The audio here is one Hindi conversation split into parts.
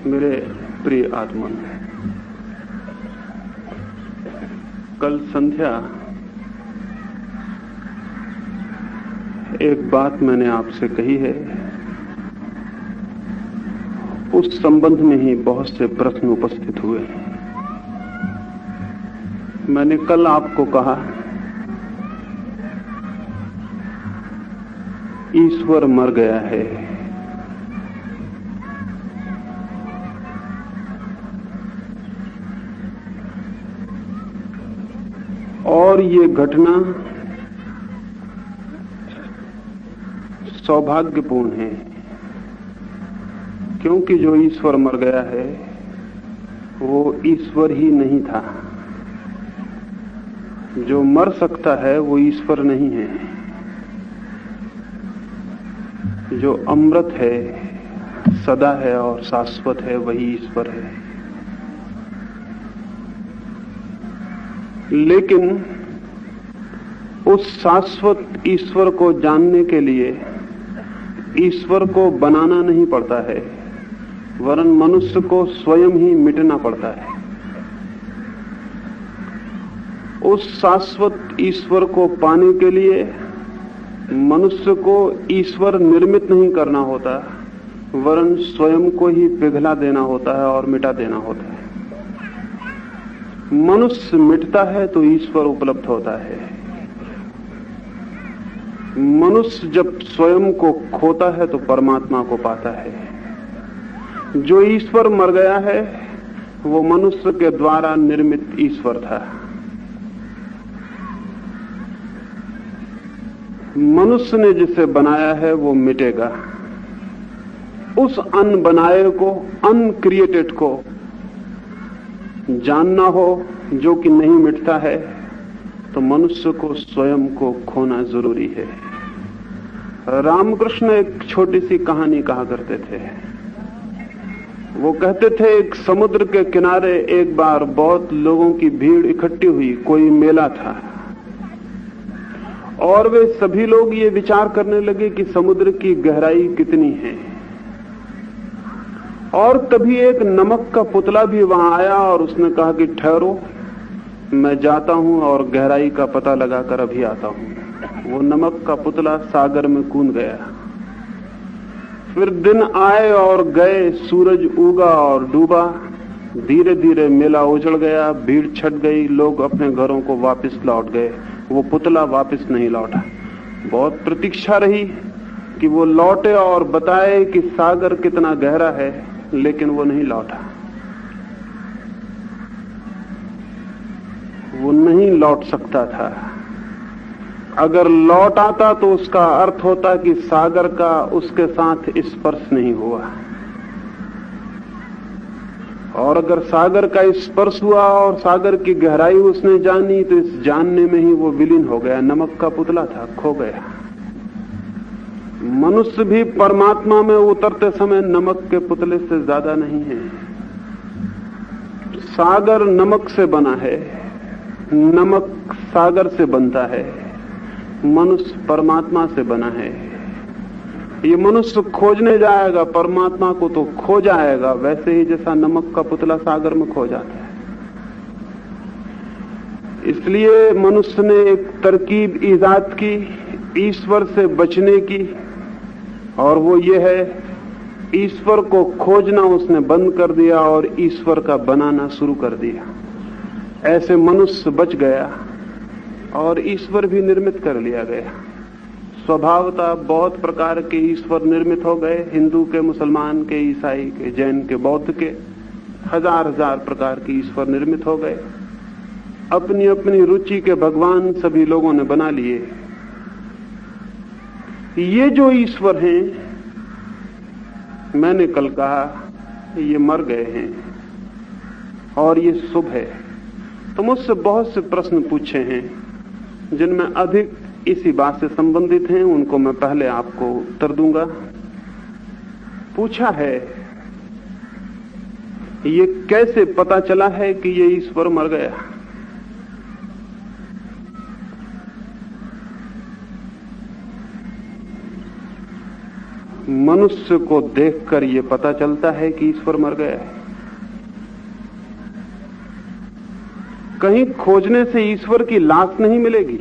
मेरे प्रिय आत्मन, कल संध्या एक बात मैंने आपसे कही है। उस संबंध में ही बहुत से प्रश्न उपस्थित हुए। मैंने कल आपको कहा, ईश्वर मर गया है। और ये घटना सौभाग्यपूर्ण है, क्योंकि जो ईश्वर मर गया है वो ईश्वर ही नहीं था। जो मर सकता है वो ईश्वर नहीं है। जो अमृत है, सदा है और शाश्वत है, वही ईश्वर है। लेकिन उस शाश्वत ईश्वर को जानने के लिए ईश्वर को बनाना नहीं पड़ता है, वरन मनुष्य को स्वयं ही मिटना पड़ता है। उस शाश्वत ईश्वर को पाने के लिए मनुष्य को ईश्वर निर्मित नहीं करना होता, वरन स्वयं को ही पिघला देना होता है और मिटा देना होता है। मनुष्य मिटता है तो ईश्वर उपलब्ध होता है। मनुष्य जब स्वयं को खोता है तो परमात्मा को पाता है। जो ईश्वर मर गया है वो मनुष्य के द्वारा निर्मित ईश्वर था। मनुष्य ने जिसे बनाया है वो मिटेगा। उस अनबनाए को, अनक्रिएटेड को जानना हो जो कि नहीं मिटता है, तो मनुष्य को स्वयं को खोना जरूरी है। रामकृष्ण एक छोटी सी कहानी कहा करते थे। वो कहते थे, एक समुद्र के किनारे एक बार बहुत लोगों की भीड़ इकट्ठी हुई। कोई मेला था और वे सभी लोग ये विचार करने लगे कि समुद्र की गहराई कितनी है। और तभी एक नमक का पुतला भी वहां आया और उसने कहा कि ठहरो, मैं जाता हूं और गहराई का पता लगाकर अभी आता हूं। वो नमक का पुतला सागर में कूद गया। फिर दिन आए और गए, सूरज उगा और डूबा। धीरे धीरे मेला उजड़ गया, भीड़ छट गई, लोग अपने घरों को वापस लौट गए। वो पुतला वापस नहीं लौटा। बहुत प्रतीक्षा रही कि वो लौटे और बताए कि सागर कितना गहरा है, लेकिन वो नहीं लौटा। वो नहीं लौट सकता था। अगर लौट आता तो उसका अर्थ होता कि सागर का उसके साथ स्पर्श नहीं हुआ। और अगर सागर का स्पर्श हुआ और सागर की गहराई उसने जानी, तो इस जानने में ही वो विलीन हो गया। नमक का पुतला था, खो गया। मनुष्य भी परमात्मा में उतरते समय नमक के पुतले से ज्यादा नहीं है। सागर नमक से बना है, नमक सागर से बनता है, मनुष्य परमात्मा से बना है। ये मनुष्य खोजने जाएगा परमात्मा को तो खो जाएगा, वैसे ही जैसा नमक का पुतला सागर में खो जाता है। इसलिए मनुष्य ने एक तरकीब ईजाद की ईश्वर से बचने की, और वो ये है, ईश्वर को खोजना उसने बंद कर दिया और ईश्वर का बनाना शुरू कर दिया। ऐसे मनुष्य बच गया और ईश्वर भी निर्मित कर लिया गया। स्वभावतः बहुत प्रकार के ईश्वर निर्मित हो गए। हिंदू के, मुसलमान के, ईसाई के, जैन के, बौद्ध के, हजार हजार प्रकार के ईश्वर निर्मित हो गए। अपनी अपनी रुचि के भगवान सभी लोगों ने बना लिए। ये जो ईश्वर हैं, मैंने कल कहा, ये मर गए हैं और ये शुभ है। तो मुझसे बहुत से प्रश्न पूछे हैं जिनमें अधिक इसी बात से संबंधित हैं। उनको मैं पहले आपको उत्तर दूंगा। पूछा है, ये कैसे पता चला है कि ये ईश्वर मर गया? मनुष्य को देखकर यह पता चलता है कि ईश्वर मर गया है। कहीं खोजने से ईश्वर की लाश नहीं मिलेगी,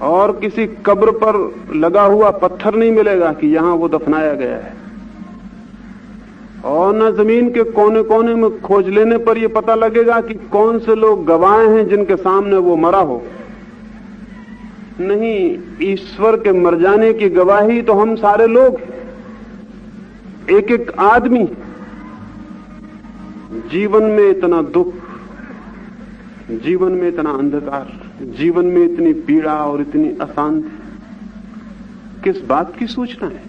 और किसी कब्र पर लगा हुआ पत्थर नहीं मिलेगा कि यहां वो दफनाया गया है, और न जमीन के कोने कोने में खोज लेने पर यह पता लगेगा कि कौन से लोग गवाह हैं जिनके सामने वो मरा हो। नहीं, ईश्वर के मर जाने की गवाही तो हम सारे लोग, एक एक आदमी। जीवन में इतना दुख, जीवन में इतना अंधकार, जीवन में इतनी पीड़ा और इतनी अशांति, किस बात की सूचना है?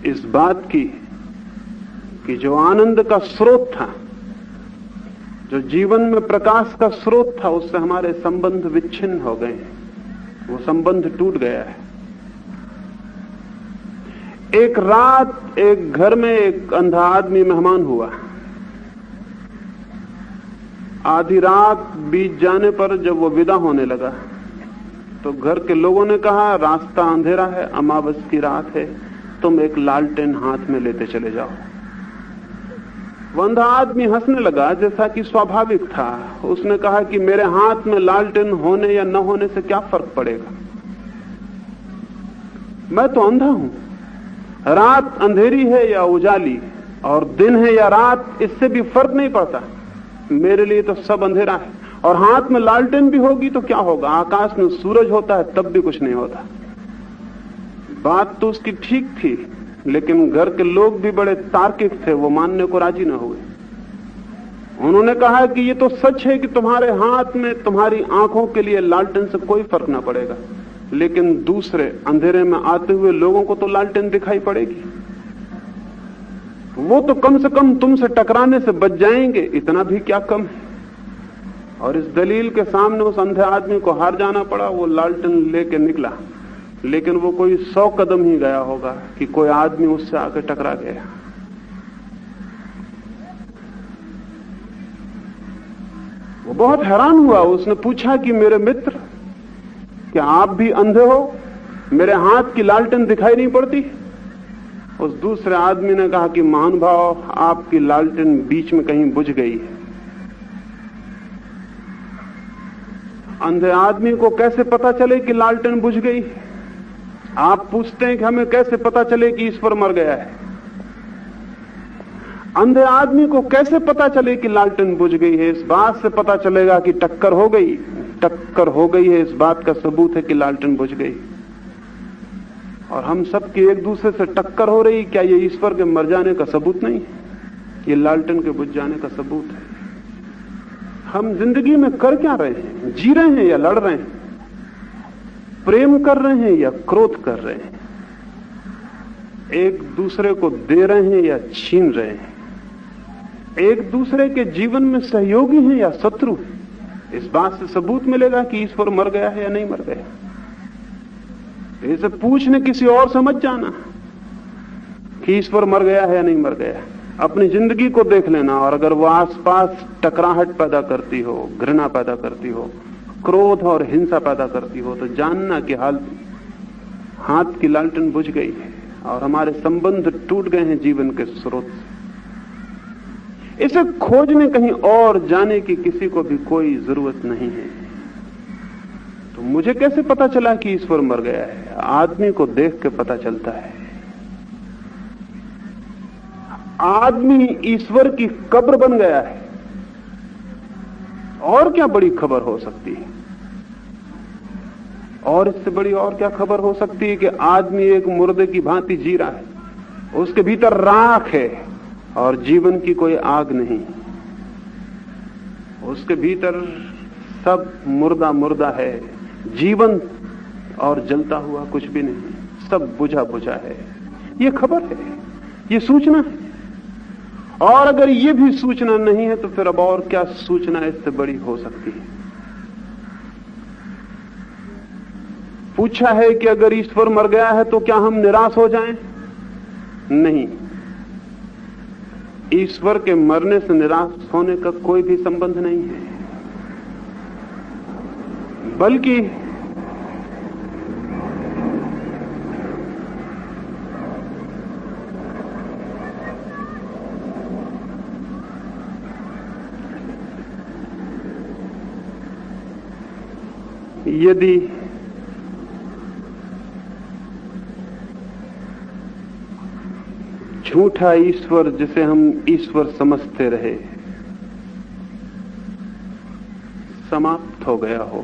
इस बात की कि जो आनंद का स्रोत था, जो जीवन में प्रकाश का स्रोत था, उससे हमारे संबंध विच्छिन्न हो गए हैं, वो संबंध टूट गया है। एक रात एक घर में एक अंधा आदमी मेहमान हुआ। आधी रात बीत जाने पर जब वो विदा होने लगा तो घर के लोगों ने कहा, रास्ता अंधेरा है, अमावस की रात है, तुम एक लालटेन हाथ में लेते चले जाओ। वो अंधा आदमी हंसने लगा, जैसा कि स्वाभाविक था। उसने कहा कि मेरे हाथ में लालटेन होने या न होने से क्या फर्क पड़ेगा, मैं तो अंधा हूं। रात अंधेरी है या उजाली, और दिन है या रात, इससे भी फर्क नहीं पड़ता, मेरे लिए तो सब अंधेरा है। और हाथ में लालटेन भी होगी तो क्या होगा, आकाश में सूरज होता है तब भी कुछ नहीं होता। बात तो उसकी ठीक थी, लेकिन घर के लोग भी बड़े तार्किक थे, वो मानने को राजी न हुए। उन्होंने कहा कि ये तो सच है कि तुम्हारे हाथ में तुम्हारी आंखों के लिए लालटेन से कोई फर्क ना पड़ेगा, लेकिन दूसरे अंधेरे में आते हुए लोगों को तो लालटेन दिखाई पड़ेगी। वो तो कम से कम तुमसे टकराने से बच जाएंगे, इतना भी क्या कम है। और इस दलील के सामने उस अंधे आदमी को हार जाना पड़ा। वो लालटेन लेके निकला, लेकिन वो कोई 100 कदम ही गया होगा कि कोई आदमी उससे आकर टकरा गया। वो बहुत हैरान हुआ। उसने पूछा कि मेरे मित्र, क्या आप भी अंधे हो? मेरे हाथ की लालटेन दिखाई नहीं पड़ती? उस दूसरे आदमी ने कहा कि महानुभाव, आपकी लालटेन बीच में कहीं बुझ गई है। अंधे आदमी को कैसे पता चले कि लालटेन बुझ गई? आप पूछते हैं कि हमें कैसे पता चले कि ईश्वर मर गया है। अंधे आदमी को कैसे पता चले कि लालटेन बुझ गई है? इस बात से पता चलेगा कि टक्कर हो गई। टक्कर हो गई है, इस बात का सबूत है कि लालटेन बुझ गई। और हम सबकी एक दूसरे से टक्कर हो रही, क्या ये ईश्वर के मर जाने का सबूत नहीं है? ये लालटेन के बुझ जाने का सबूत है। हम जिंदगी में कर क्या रहे हैं? जी रहे हैं या लड़ रहे हैं? प्रेम कर रहे हैं या क्रोध कर रहे हैं? एक दूसरे को दे रहे हैं या छीन रहे हैं? एक दूसरे के जीवन में सहयोगी हैं या शत्रु हैं? इस बात से सबूत मिलेगा कि ईश्वर मर गया है या नहीं मर गया। इसे पूछने किसी और से मत जाना कि ईश्वर मर गया है या नहीं मर गया। अपनी जिंदगी को देख लेना, और अगर वो आसपास टकराहट पैदा करती हो, घृणा पैदा करती हो, क्रोध और हिंसा पैदा करती हो, तो जानना कि हाथ की लालटेन बुझ गई है और हमारे संबंध टूट गए हैं जीवन के स्रोत से। इसे खोजने कहीं और जाने की किसी को भी कोई जरूरत नहीं है। तो मुझे कैसे पता चला कि ईश्वर मर गया है? आदमी को देख के पता चलता है। आदमी ईश्वर की कब्र बन गया है। और क्या बड़ी खबर हो सकती है? और इससे बड़ी और क्या खबर हो सकती है कि आदमी एक मुर्दे की भांति जी रहा है, उसके भीतर राख है और जीवन की कोई आग नहीं। उसके भीतर सब मुर्दा मुर्दा है, जीवन और जलता हुआ कुछ भी नहीं, सब बुझा बुझा है। ये खबर है, ये सूचना है। और अगर ये भी सूचना नहीं है तो फिर अब और क्या सूचना इससे बड़ी हो सकती है? पूछा है कि अगर ईश्वर मर गया है तो क्या हम निराश हो जाएं? नहीं, ईश्वर के मरने से निराश होने का कोई भी संबंध नहीं है, बल्कि यदि झूठा ईश्वर जिसे हम ईश्वर समझते रहे समाप्त हो गया हो,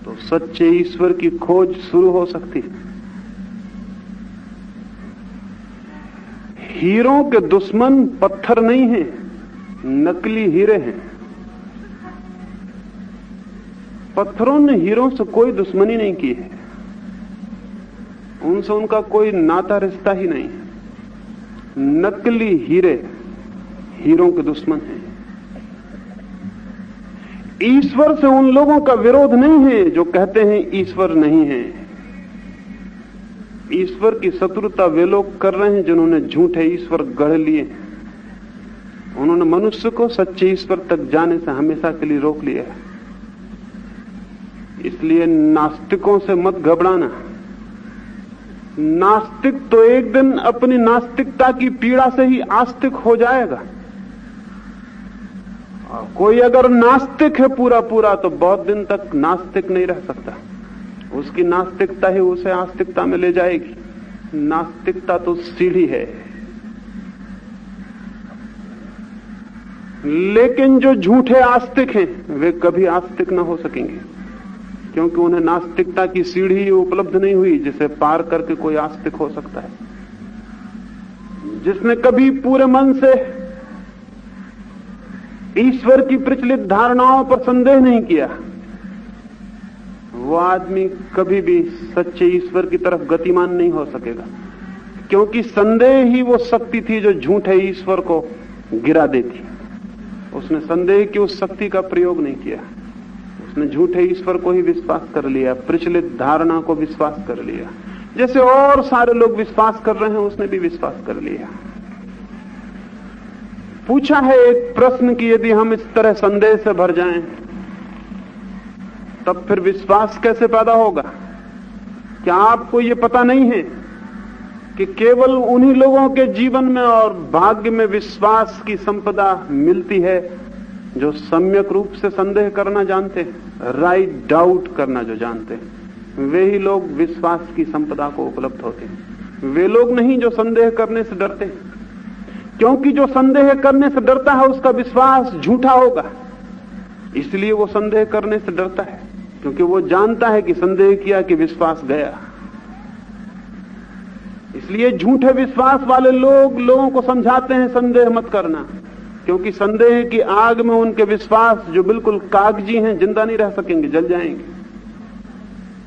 तो सच्चे ईश्वर की खोज शुरू हो सकती है। हीरों के दुश्मन पत्थर नहीं हैं, नकली हीरे हैं। पत्थरों ने हीरों से कोई दुश्मनी नहीं की है, उनसे उनका कोई नाता रिश्ता ही नहीं है। नकली हीरे हीरों के दुश्मन हैं। ईश्वर से उन लोगों का विरोध नहीं है जो कहते हैं ईश्वर नहीं है। ईश्वर की शत्रुता वे लोग कर रहे हैं जिन्होंने झूठे ईश्वर गढ़ लिए। उन्होंने मनुष्य को सच्चे ईश्वर तक जाने से हमेशा के लिए रोक लिया है। इसलिए नास्तिकों से मत घबराना। नास्तिक तो एक दिन अपनी नास्तिकता की पीड़ा से ही आस्तिक हो जाएगा। और कोई अगर नास्तिक है पूरा पूरा तो बहुत दिन तक नास्तिक नहीं रह सकता। उसकी नास्तिकता ही उसे आस्तिकता में ले जाएगी। नास्तिकता तो सीढ़ी है। लेकिन जो झूठे आस्तिक हैं वे कभी आस्तिक न हो सकेंगे, क्योंकि उन्हें नास्तिकता की सीढ़ी उपलब्ध नहीं हुई जिसे पार करके कोई आस्तिक हो सकता है। जिसने कभी पूरे मन से ईश्वर की प्रचलित धारणाओं पर संदेह नहीं किया, वो आदमी कभी भी सच्चे ईश्वर की तरफ गतिमान नहीं हो सकेगा, क्योंकि संदेह ही वो शक्ति थी जो झूठे ईश्वर को गिरा देती। उसने संदेह की उस शक्ति का प्रयोग नहीं किया। उसने झूठे ईश्वर को ही विश्वास कर लिया, प्रचलित धारणा को विश्वास कर लिया। जैसे और सारे लोग विश्वास कर रहे हैं उसने भी विश्वास कर लिया। पूछा है एक प्रश्न कि यदि हम इस तरह संदेह से भर जाएं तब फिर विश्वास कैसे पैदा होगा? क्या आपको यह पता नहीं है कि केवल उन्हीं लोगों के जीवन में और भाग्य में विश्वास की संपदा मिलती है जो सम्यक रूप से संदेह करना जानते हैं, राइट डाउट करना जो जानते हैं। वे ही लोग विश्वास की संपदा को उपलब्ध होते हैं। वे लोग नहीं जो संदेह करने से डरते हैं, क्योंकि जो संदेह करने से डरता है उसका विश्वास झूठा होगा। इसलिए वो संदेह करने से डरता है, क्योंकि वो जानता है कि संदेह किया कि विश्वास गया। इसलिए झूठे विश्वास वाले लोग लोगों को समझाते हैं संदेह मत करना, क्योंकि संदेह की आग में उनके विश्वास जो बिल्कुल कागजी हैं जिंदा नहीं रह सकेंगे, जल जाएंगे।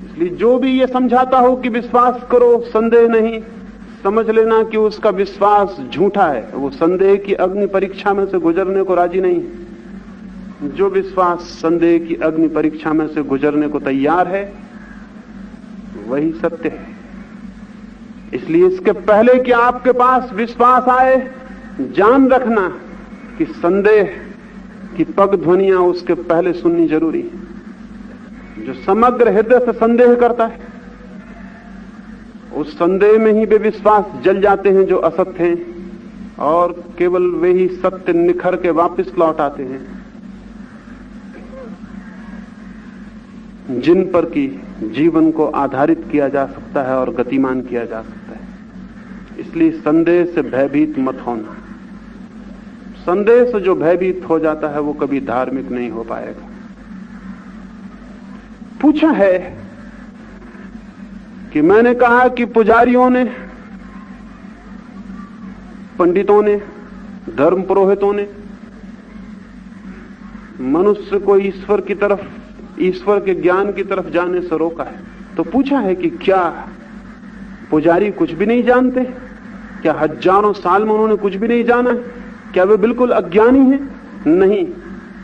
इसलिए जो भी ये समझाता हो कि विश्वास करो संदेह नहीं, समझ लेना कि उसका विश्वास झूठा है। वो संदेह की अग्नि परीक्षा में से गुजरने को राजी नहीं है। जो विश्वास संदेह की अग्नि परीक्षा में से गुजरने को तैयार है वही सत्य है। इसलिए इसके पहले कि आपके पास विश्वास आए, जान रखना कि संदेह की पग ध्वनियां उसके पहले सुननी जरूरी है। जो समग्र हृदय से संदेह करता है उस संदेह में ही वे विश्वास जल जाते हैं जो असत्य हैं, और केवल वे ही सत्य निखर के वापस लौट आते हैं जिन पर कि जीवन को आधारित किया जा सकता है और गतिमान किया जा सकता है। इसलिए संदेह से भयभीत मत होना। संदेह से जो भयभीत हो जाता है वो कभी धार्मिक नहीं हो पाएगा। पूछा है कि मैंने कहा कि पुजारियों ने, पंडितों ने, धर्म पुरोहितों ने मनुष्य को ईश्वर की तरफ, ईश्वर के ज्ञान की तरफ जाने से रोका है। तो पूछा है कि क्या पुजारी कुछ भी नहीं जानते? क्या हजारों साल में उन्होंने कुछ भी नहीं जाना है? क्या वे बिल्कुल अज्ञानी हैं? नहीं,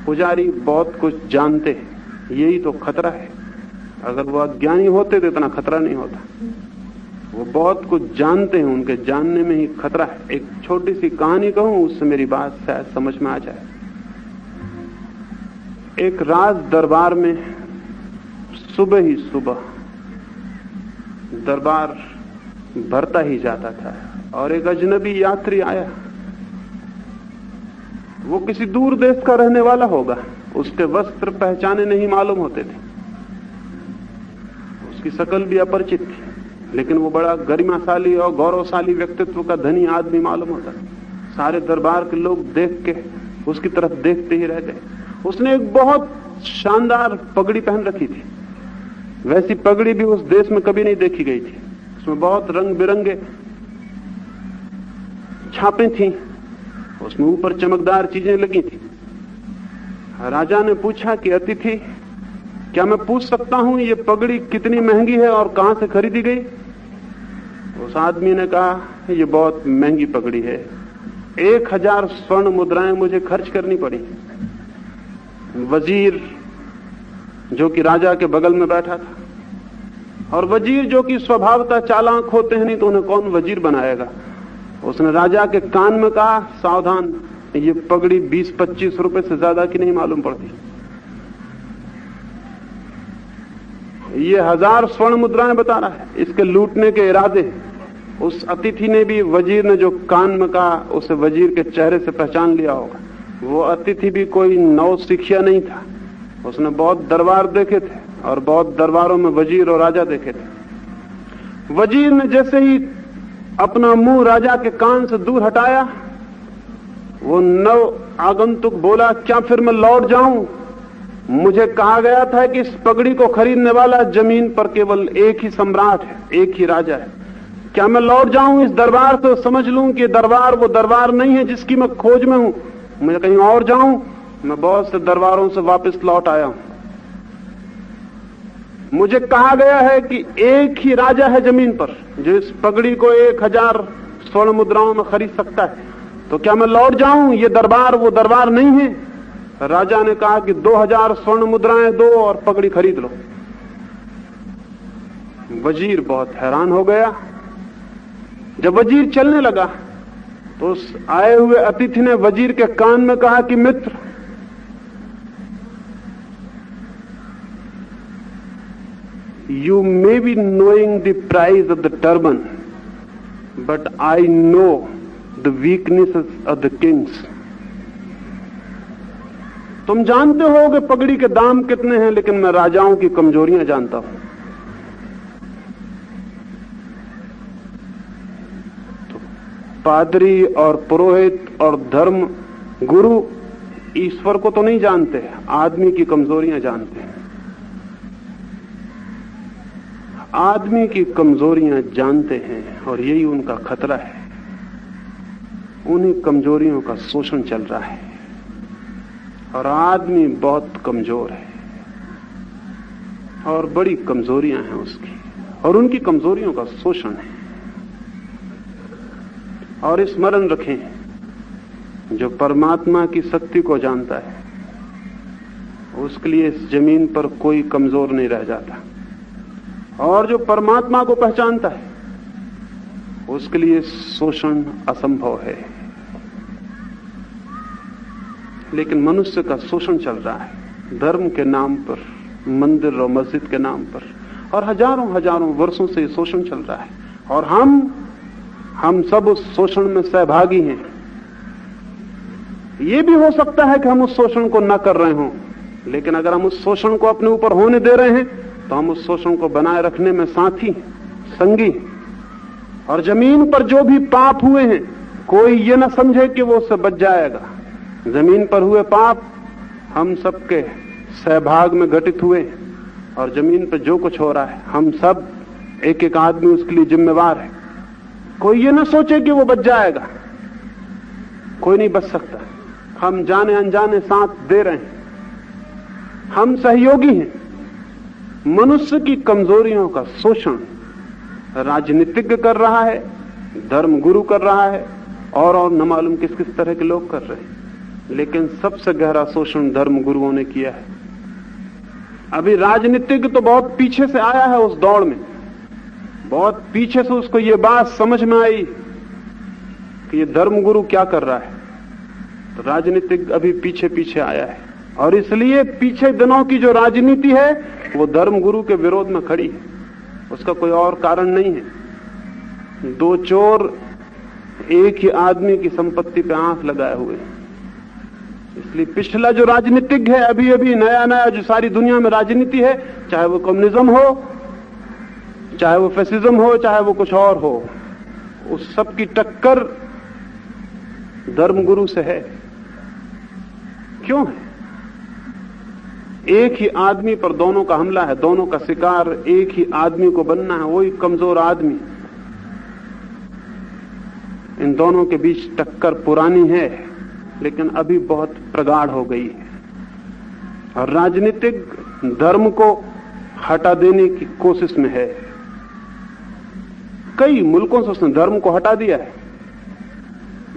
पुजारी बहुत कुछ जानते हैं। यही तो खतरा है। अगर वो अज्ञानी होते तो इतना खतरा नहीं होता। वो बहुत कुछ जानते हैं, उनके जानने में ही खतरा है। एक छोटी सी कहानी कहूं, उससे मेरी बात शायद समझ में आ जाए। एक राज दरबार में सुबह ही सुबह दरबार भरता ही जाता था और एक अजनबी यात्री आया। वो किसी दूर देश का रहने वाला होगा, उसके वस्त्र पहचाने नहीं मालूम होते थे, उसकी शकल भी अपरिचित थी, लेकिन वो बड़ा गरिमाशाली और गौरवशाली व्यक्तित्व का धनी आदमी मालूम होता। सारे दरबार के लोग देख के उसकी तरफ देखते ही रह गए। उसने एक बहुत शानदार पगड़ी पहन रखी थी, वैसी पगड़ी भी उस देश में कभी नहीं देखी गई थी। उसमें बहुत रंग बिरंगे छापे थी, उसमें ऊपर चमकदार चीजें लगी थी। राजा ने पूछा कि अतिथि, क्या मैं पूछ सकता हूं ये पगड़ी कितनी महंगी है और कहां से खरीदी गई? उस आदमी ने कहा, ये बहुत महंगी पगड़ी है, 1000 स्वर्ण मुद्राएं मुझे खर्च करनी पड़ी। वजीर जो कि राजा के बगल में बैठा था, और वजीर जो कि स्वभावतः चालाक होते हैं, नहीं तो उन्हें कौन वजीर बनाएगा, उसने राजा के कान में कहा, सावधान, ये पगड़ी 20-25 रुपए से ज्यादा की नहीं मालूम पड़ती। ये 1000 स्वर्ण मुद्राएं बता रहा है, इसके लूटने के इरादे। उस अतिथि ने भी, वजीर ने जो कान में कहा, उसे वजीर के चेहरे से पहचान लिया होगा। वो अतिथि भी कोई नौसिखिया नहीं था, उसने बहुत दरबार देखे थे और बहुत दरबारों में वजीर और राजा देखे थे। वजीर ने जैसे ही अपना मुंह राजा के कान से दूर हटाया, वो नव आगंतुक बोला, क्या फिर मैं लौट जाऊं? मुझे कहा गया था कि इस पगड़ी को खरीदने वाला जमीन पर केवल एक ही सम्राट है, एक ही राजा है। क्या मैं लौट जाऊं इस दरबार से, समझ लूं कि दरबार वो दरबार नहीं है जिसकी मैं खोज में हूं, मैं कहीं और जाऊं? मैं बहुत से दरबारों से वापस लौट आया हूं। मुझे कहा गया है कि एक ही राजा है जमीन पर जो इस पगड़ी को 1000 स्वर्ण मुद्राओं में खरीद सकता है, तो क्या मैं लौट जाऊं? ये दरबार वो दरबार नहीं है। राजा ने कहा कि 2000 स्वर्ण मुद्राएं दो और पगड़ी खरीद लो। वजीर बहुत हैरान हो गया। जब वजीर चलने लगा तो उस आए हुए अतिथि ने वजीर के कान में कहा कि मित्र, you may be knowing the price of the turban, but I know the weaknesses of the kings. तुम जानते हो कि पगड़ी के दाम कितने हैं, लेकिन मैं राजाओं की कमजोरियां जानता हूं। तो पादरी और पुरोहित और धर्म गुरु ईश्वर को तो नहीं जानते, आदमी की कमजोरियां जानते हैं। आदमी की कमजोरियां जानते हैं और यही उनका खतरा है। उन्हीं कमजोरियों का शोषण चल रहा है और आदमी बहुत कमजोर है और बड़ी कमजोरियां हैं उसकी, और उनकी कमजोरियों का शोषण है। और स्मरण रखें, जो परमात्मा की शक्ति को जानता है उसके लिए इस जमीन पर कोई कमजोर नहीं रह जाता, और जो परमात्मा को पहचानता है उसके लिए शोषण असंभव है। लेकिन मनुष्य का शोषण चल रहा है धर्म के नाम पर, मंदिर और मस्जिद के नाम पर, और हजारों हजारों वर्षों से शोषण चल रहा है, और हम सब उस शोषण में सहभागी हैं। ये भी हो सकता है कि हम उस शोषण को न कर रहे हों, लेकिन अगर हम उस शोषण को अपने ऊपर होने दे रहे हैं तो हम उस शोषण को बनाए रखने में साथी, संगी। और जमीन पर जो भी पाप हुए हैं, कोई ये न समझे कि वो उससे बच जाएगा। जमीन पर हुए पाप हम सबके सहभाग में घटित हुए, और जमीन पर जो कुछ हो रहा है हम सब एक एक आदमी उसके लिए जिम्मेवार है। कोई ये ना सोचे कि वो बच जाएगा, कोई नहीं बच सकता। हम जाने अनजाने साथ दे रहे हैं, हम सहयोगी हैं। मनुष्य की कमजोरियों का शोषण राजनीतिज्ञ कर रहा है, धर्म गुरु कर रहा है, और न मालूम किस किस तरह के लोग कर रहे हैं। लेकिन सबसे गहरा शोषण धर्म गुरुओं ने किया है। अभी राजनीतिज्ञ तो बहुत पीछे से आया है उस दौड़ में, बहुत पीछे से उसको ये बात समझ में आई कि ये धर्म गुरु क्या कर रहा है, तो राजनीतिज्ञ अभी पीछे पीछे आया है। और इसलिए पीछे दिनों की जो राजनीति है वो धर्म गुरु के विरोध में खड़ी है, उसका कोई और कारण नहीं है। दो चोर एक ही आदमी की संपत्ति पे आंख लगाए हुए, इसलिए पिछला जो राजनीतिक है, अभी अभी नया नया जो सारी दुनिया में राजनीति है, चाहे वो कम्युनिज्म हो, चाहे वो फैसिज्म हो, चाहे वो कुछ और हो, उस सब की टक्कर धर्मगुरु से है। क्यों है? एक ही आदमी पर दोनों का हमला है, दोनों का शिकार एक ही आदमी को बनना है, वही कमजोर आदमी। इन दोनों के बीच टक्कर पुरानी है, लेकिन अभी बहुत प्रगाढ़ हो गई है। और राजनीतिक धर्म को हटा देने की कोशिश में है। कई मुल्कों से उसने धर्म को हटा दिया है,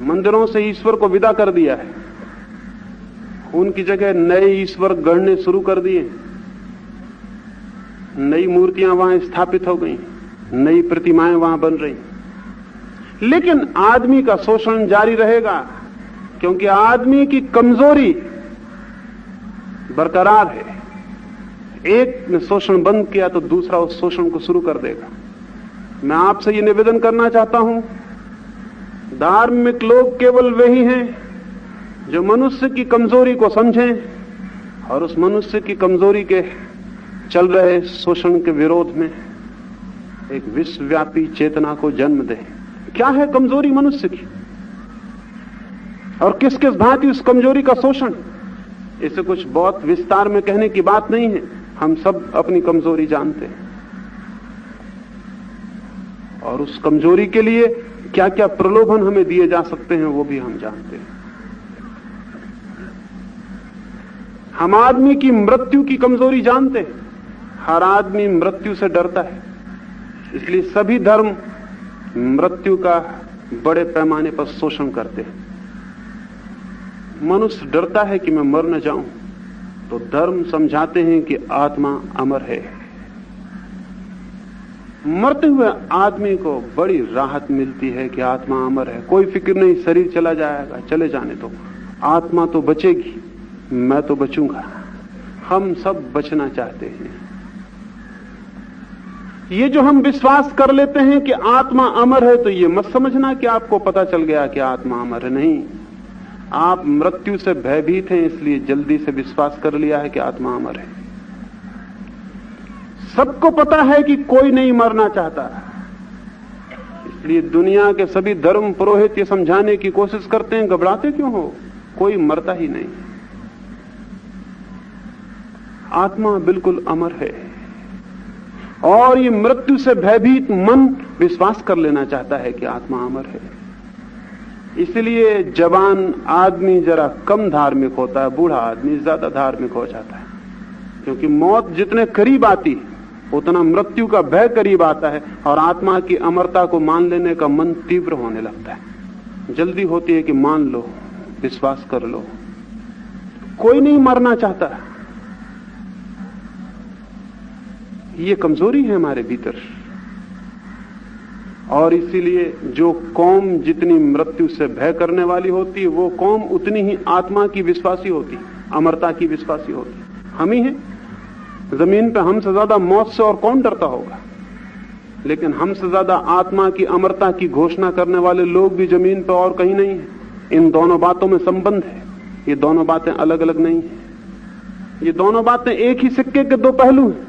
मंदिरों से ईश्वर को विदा कर दिया है, उनकी जगह नए ईश्वर गढ़ने शुरू कर दिए, नई मूर्तियां वहां स्थापित हो गई, नई प्रतिमाएं वहां बन रही। लेकिन आदमी का शोषण जारी रहेगा, क्योंकि आदमी की कमजोरी बरकरार है। एक ने शोषण बंद किया तो दूसरा उस शोषण को शुरू कर देगा। मैं आपसे ये निवेदन करना चाहता हूं, धार्मिक लोग केवल वही हैं जो मनुष्य की कमजोरी को समझें और उस मनुष्य की कमजोरी के चल रहे शोषण के विरोध में एक विश्वव्यापी चेतना को जन्म दें। क्या है कमजोरी मनुष्य की और किस किस भांति उस कमजोरी का शोषण? इसे कुछ बहुत विस्तार में कहने की बात नहीं है, हम सब अपनी कमजोरी जानते हैं और उस कमजोरी के लिए क्या क्या प्रलोभन हमें दिए जा सकते हैं वो भी हम जानते हैं। हम आदमी की मृत्यु की कमजोरी जानते हैं, हर आदमी मृत्यु से डरता है, इसलिए सभी धर्म मृत्यु का बड़े पैमाने पर शोषण करते हैं। मनुष्य डरता है कि मैं मर न जाऊं, तो धर्म समझाते हैं कि आत्मा अमर है। मरते हुए आदमी को बड़ी राहत मिलती है कि आत्मा अमर है, कोई फिक्र नहीं, शरीर चला जाएगा, चले जाने दो, आत्मा तो बचेगी, मैं तो बचूंगा। हम सब बचना चाहते हैं। ये जो हम विश्वास कर लेते हैं कि आत्मा अमर है, तो ये मत समझना कि आपको पता चल गया कि आत्मा अमर है। नहीं, आप मृत्यु से भयभीत हैं, इसलिए जल्दी से विश्वास कर लिया है कि आत्मा अमर है। सबको पता है कि कोई नहीं मरना चाहता, इसलिए दुनिया के सभी धर्म पुरोहित ये समझाने की कोशिश करते हैं, घबराते क्यों हो, कोई मरता ही नहीं, आत्मा बिल्कुल अमर है। और ये मृत्यु से भयभीत मन विश्वास कर लेना चाहता है कि आत्मा अमर है। इसलिए जवान आदमी जरा कम धार्मिक होता है, बूढ़ा आदमी ज्यादा धार्मिक हो जाता है, क्योंकि मौत जितने करीब आती उतना मृत्यु का भय करीब आता है और आत्मा की अमरता को मान लेने का मन तीव्र होने लगता है। जल्दी होती है कि मान लो, विश्वास कर लो। कोई नहीं मरना चाहता, ये कमजोरी है हमारे भीतर। और इसीलिए जो कौम जितनी मृत्यु से भय करने वाली होती है, वो कौम उतनी ही आत्मा की विश्वासी होती, अमरता की विश्वासी होती। हम ही हैं जमीन पे, हमसे ज्यादा मौत से और कौन डरता होगा, लेकिन हमसे ज्यादा आत्मा की अमरता की घोषणा करने वाले लोग भी जमीन पे और कहीं नहीं है। इन दोनों बातों में संबंध है, ये दोनों बातें अलग अलग नहीं है, ये दोनों बातें एक ही सिक्के के दो पहलू हैं।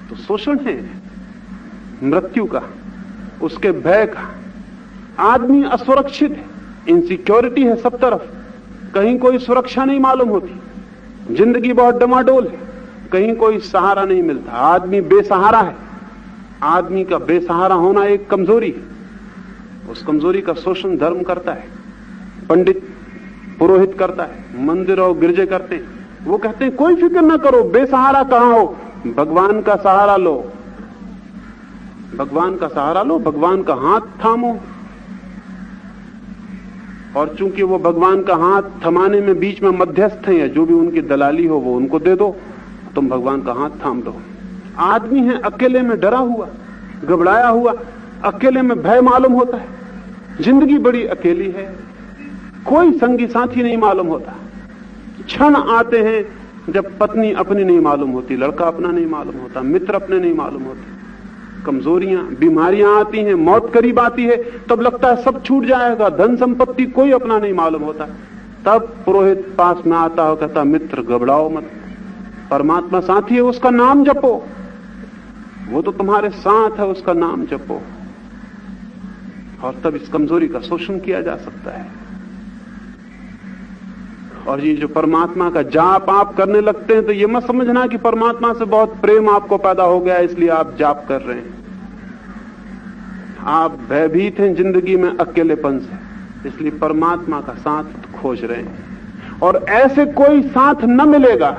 तो शोषण है मृत्यु का, उसके भय का, आदमी असुरक्षित है, इनसिक्योरिटी है सब तरफ, कहीं कोई सुरक्षा नहीं मालूम होती, जिंदगी बहुत डमाडोल है, कहीं कोई सहारा नहीं मिलता, आदमी बेसहारा है। आदमी का बेसहारा होना एक कमजोरी है, उस कमजोरी का शोषण धर्म करता है, पंडित पुरोहित करता है, मंदिर और गिरजे करते हैं। वो कहते हैं कोई फिक्र ना करो, बेसहारा कहां हो, भगवान का सहारा लो, भगवान का सहारा लो, भगवान का हाथ थामो। और चूंकि वो भगवान का हाथ थमाने में बीच में मध्यस्थ हैं, या जो भी उनकी दलाली हो वो उनको दे दो, तुम भगवान का हाथ थाम दो। आदमी है अकेले में डरा हुआ, घबराया हुआ, अकेले में भय मालूम होता है, जिंदगी बड़ी अकेली है, कोई संगी साथी नहीं मालूम होता। क्षण आते हैं जब पत्नी अपनी नहीं मालूम होती, लड़का अपना नहीं मालूम होता, मित्र अपने नहीं मालूम होते, कमजोरियां, बीमारियां आती हैं, मौत करीब आती है, तब लगता है सब छूट जाएगा, धन संपत्ति कोई अपना नहीं मालूम होता। तब पुरोहित पास में आता हो, कहता मित्र घबराओ मत, परमात्मा साथी है, उसका नाम जपो, वो तो तुम्हारे साथ है, उसका नाम जपो। और तब इस कमजोरी का शोषण किया जा सकता है। और ये जो परमात्मा का जाप आप करने लगते हैं, तो ये मत समझना कि परमात्मा से बहुत प्रेम आपको पैदा हो गया इसलिए आप जाप कर रहे हैं। आप भयभीत हैं जिंदगी में अकेलेपन से, इसलिए परमात्मा का साथ खोज रहे हैं। और ऐसे कोई साथ न मिलेगा,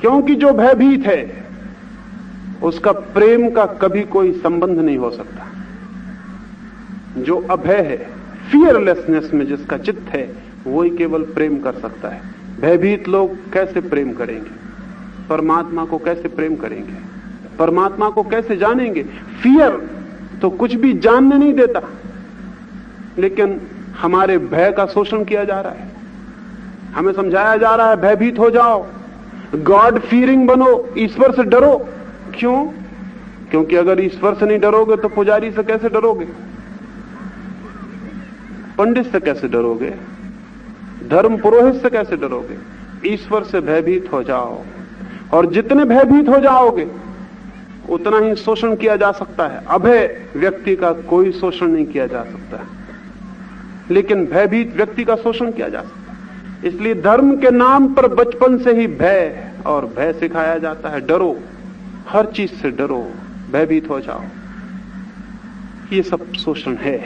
क्योंकि जो भयभीत है उसका प्रेम का कभी कोई संबंध नहीं हो सकता। जो अभय है, फियरलेसनेस में जिसका चित्त है, वही केवल प्रेम कर सकता है। भयभीत लोग कैसे प्रेम करेंगे? परमात्मा को कैसे प्रेम करेंगे? परमात्मा को कैसे जानेंगे? फियर तो कुछ भी जानने नहीं देता, लेकिन हमारे भय का शोषण किया जा रहा है। हमें समझाया जा रहा है भयभीत हो जाओ, गॉड फीयरिंग बनो, ईश्वर से डरो। क्यों? क्योंकि अगर ईश्वर से नहीं डरोगे तो पुजारी से कैसे डरोगे? पंडित से कैसे डरोगे? धर्म पुरोहित से कैसे डरोगे? ईश्वर से भयभीत हो जाओ, और जितने भयभीत हो जाओगे उतना ही शोषण किया जा सकता है। अभय व्यक्ति का कोई शोषण नहीं किया जा सकता, लेकिन भयभीत व्यक्ति का शोषण किया जा सकता है। इसलिए धर्म के नाम पर बचपन से ही भय और भय सिखाया जाता है। डरो, हर चीज से डरो, भयभीत हो जाओ। ये सब शोषण है,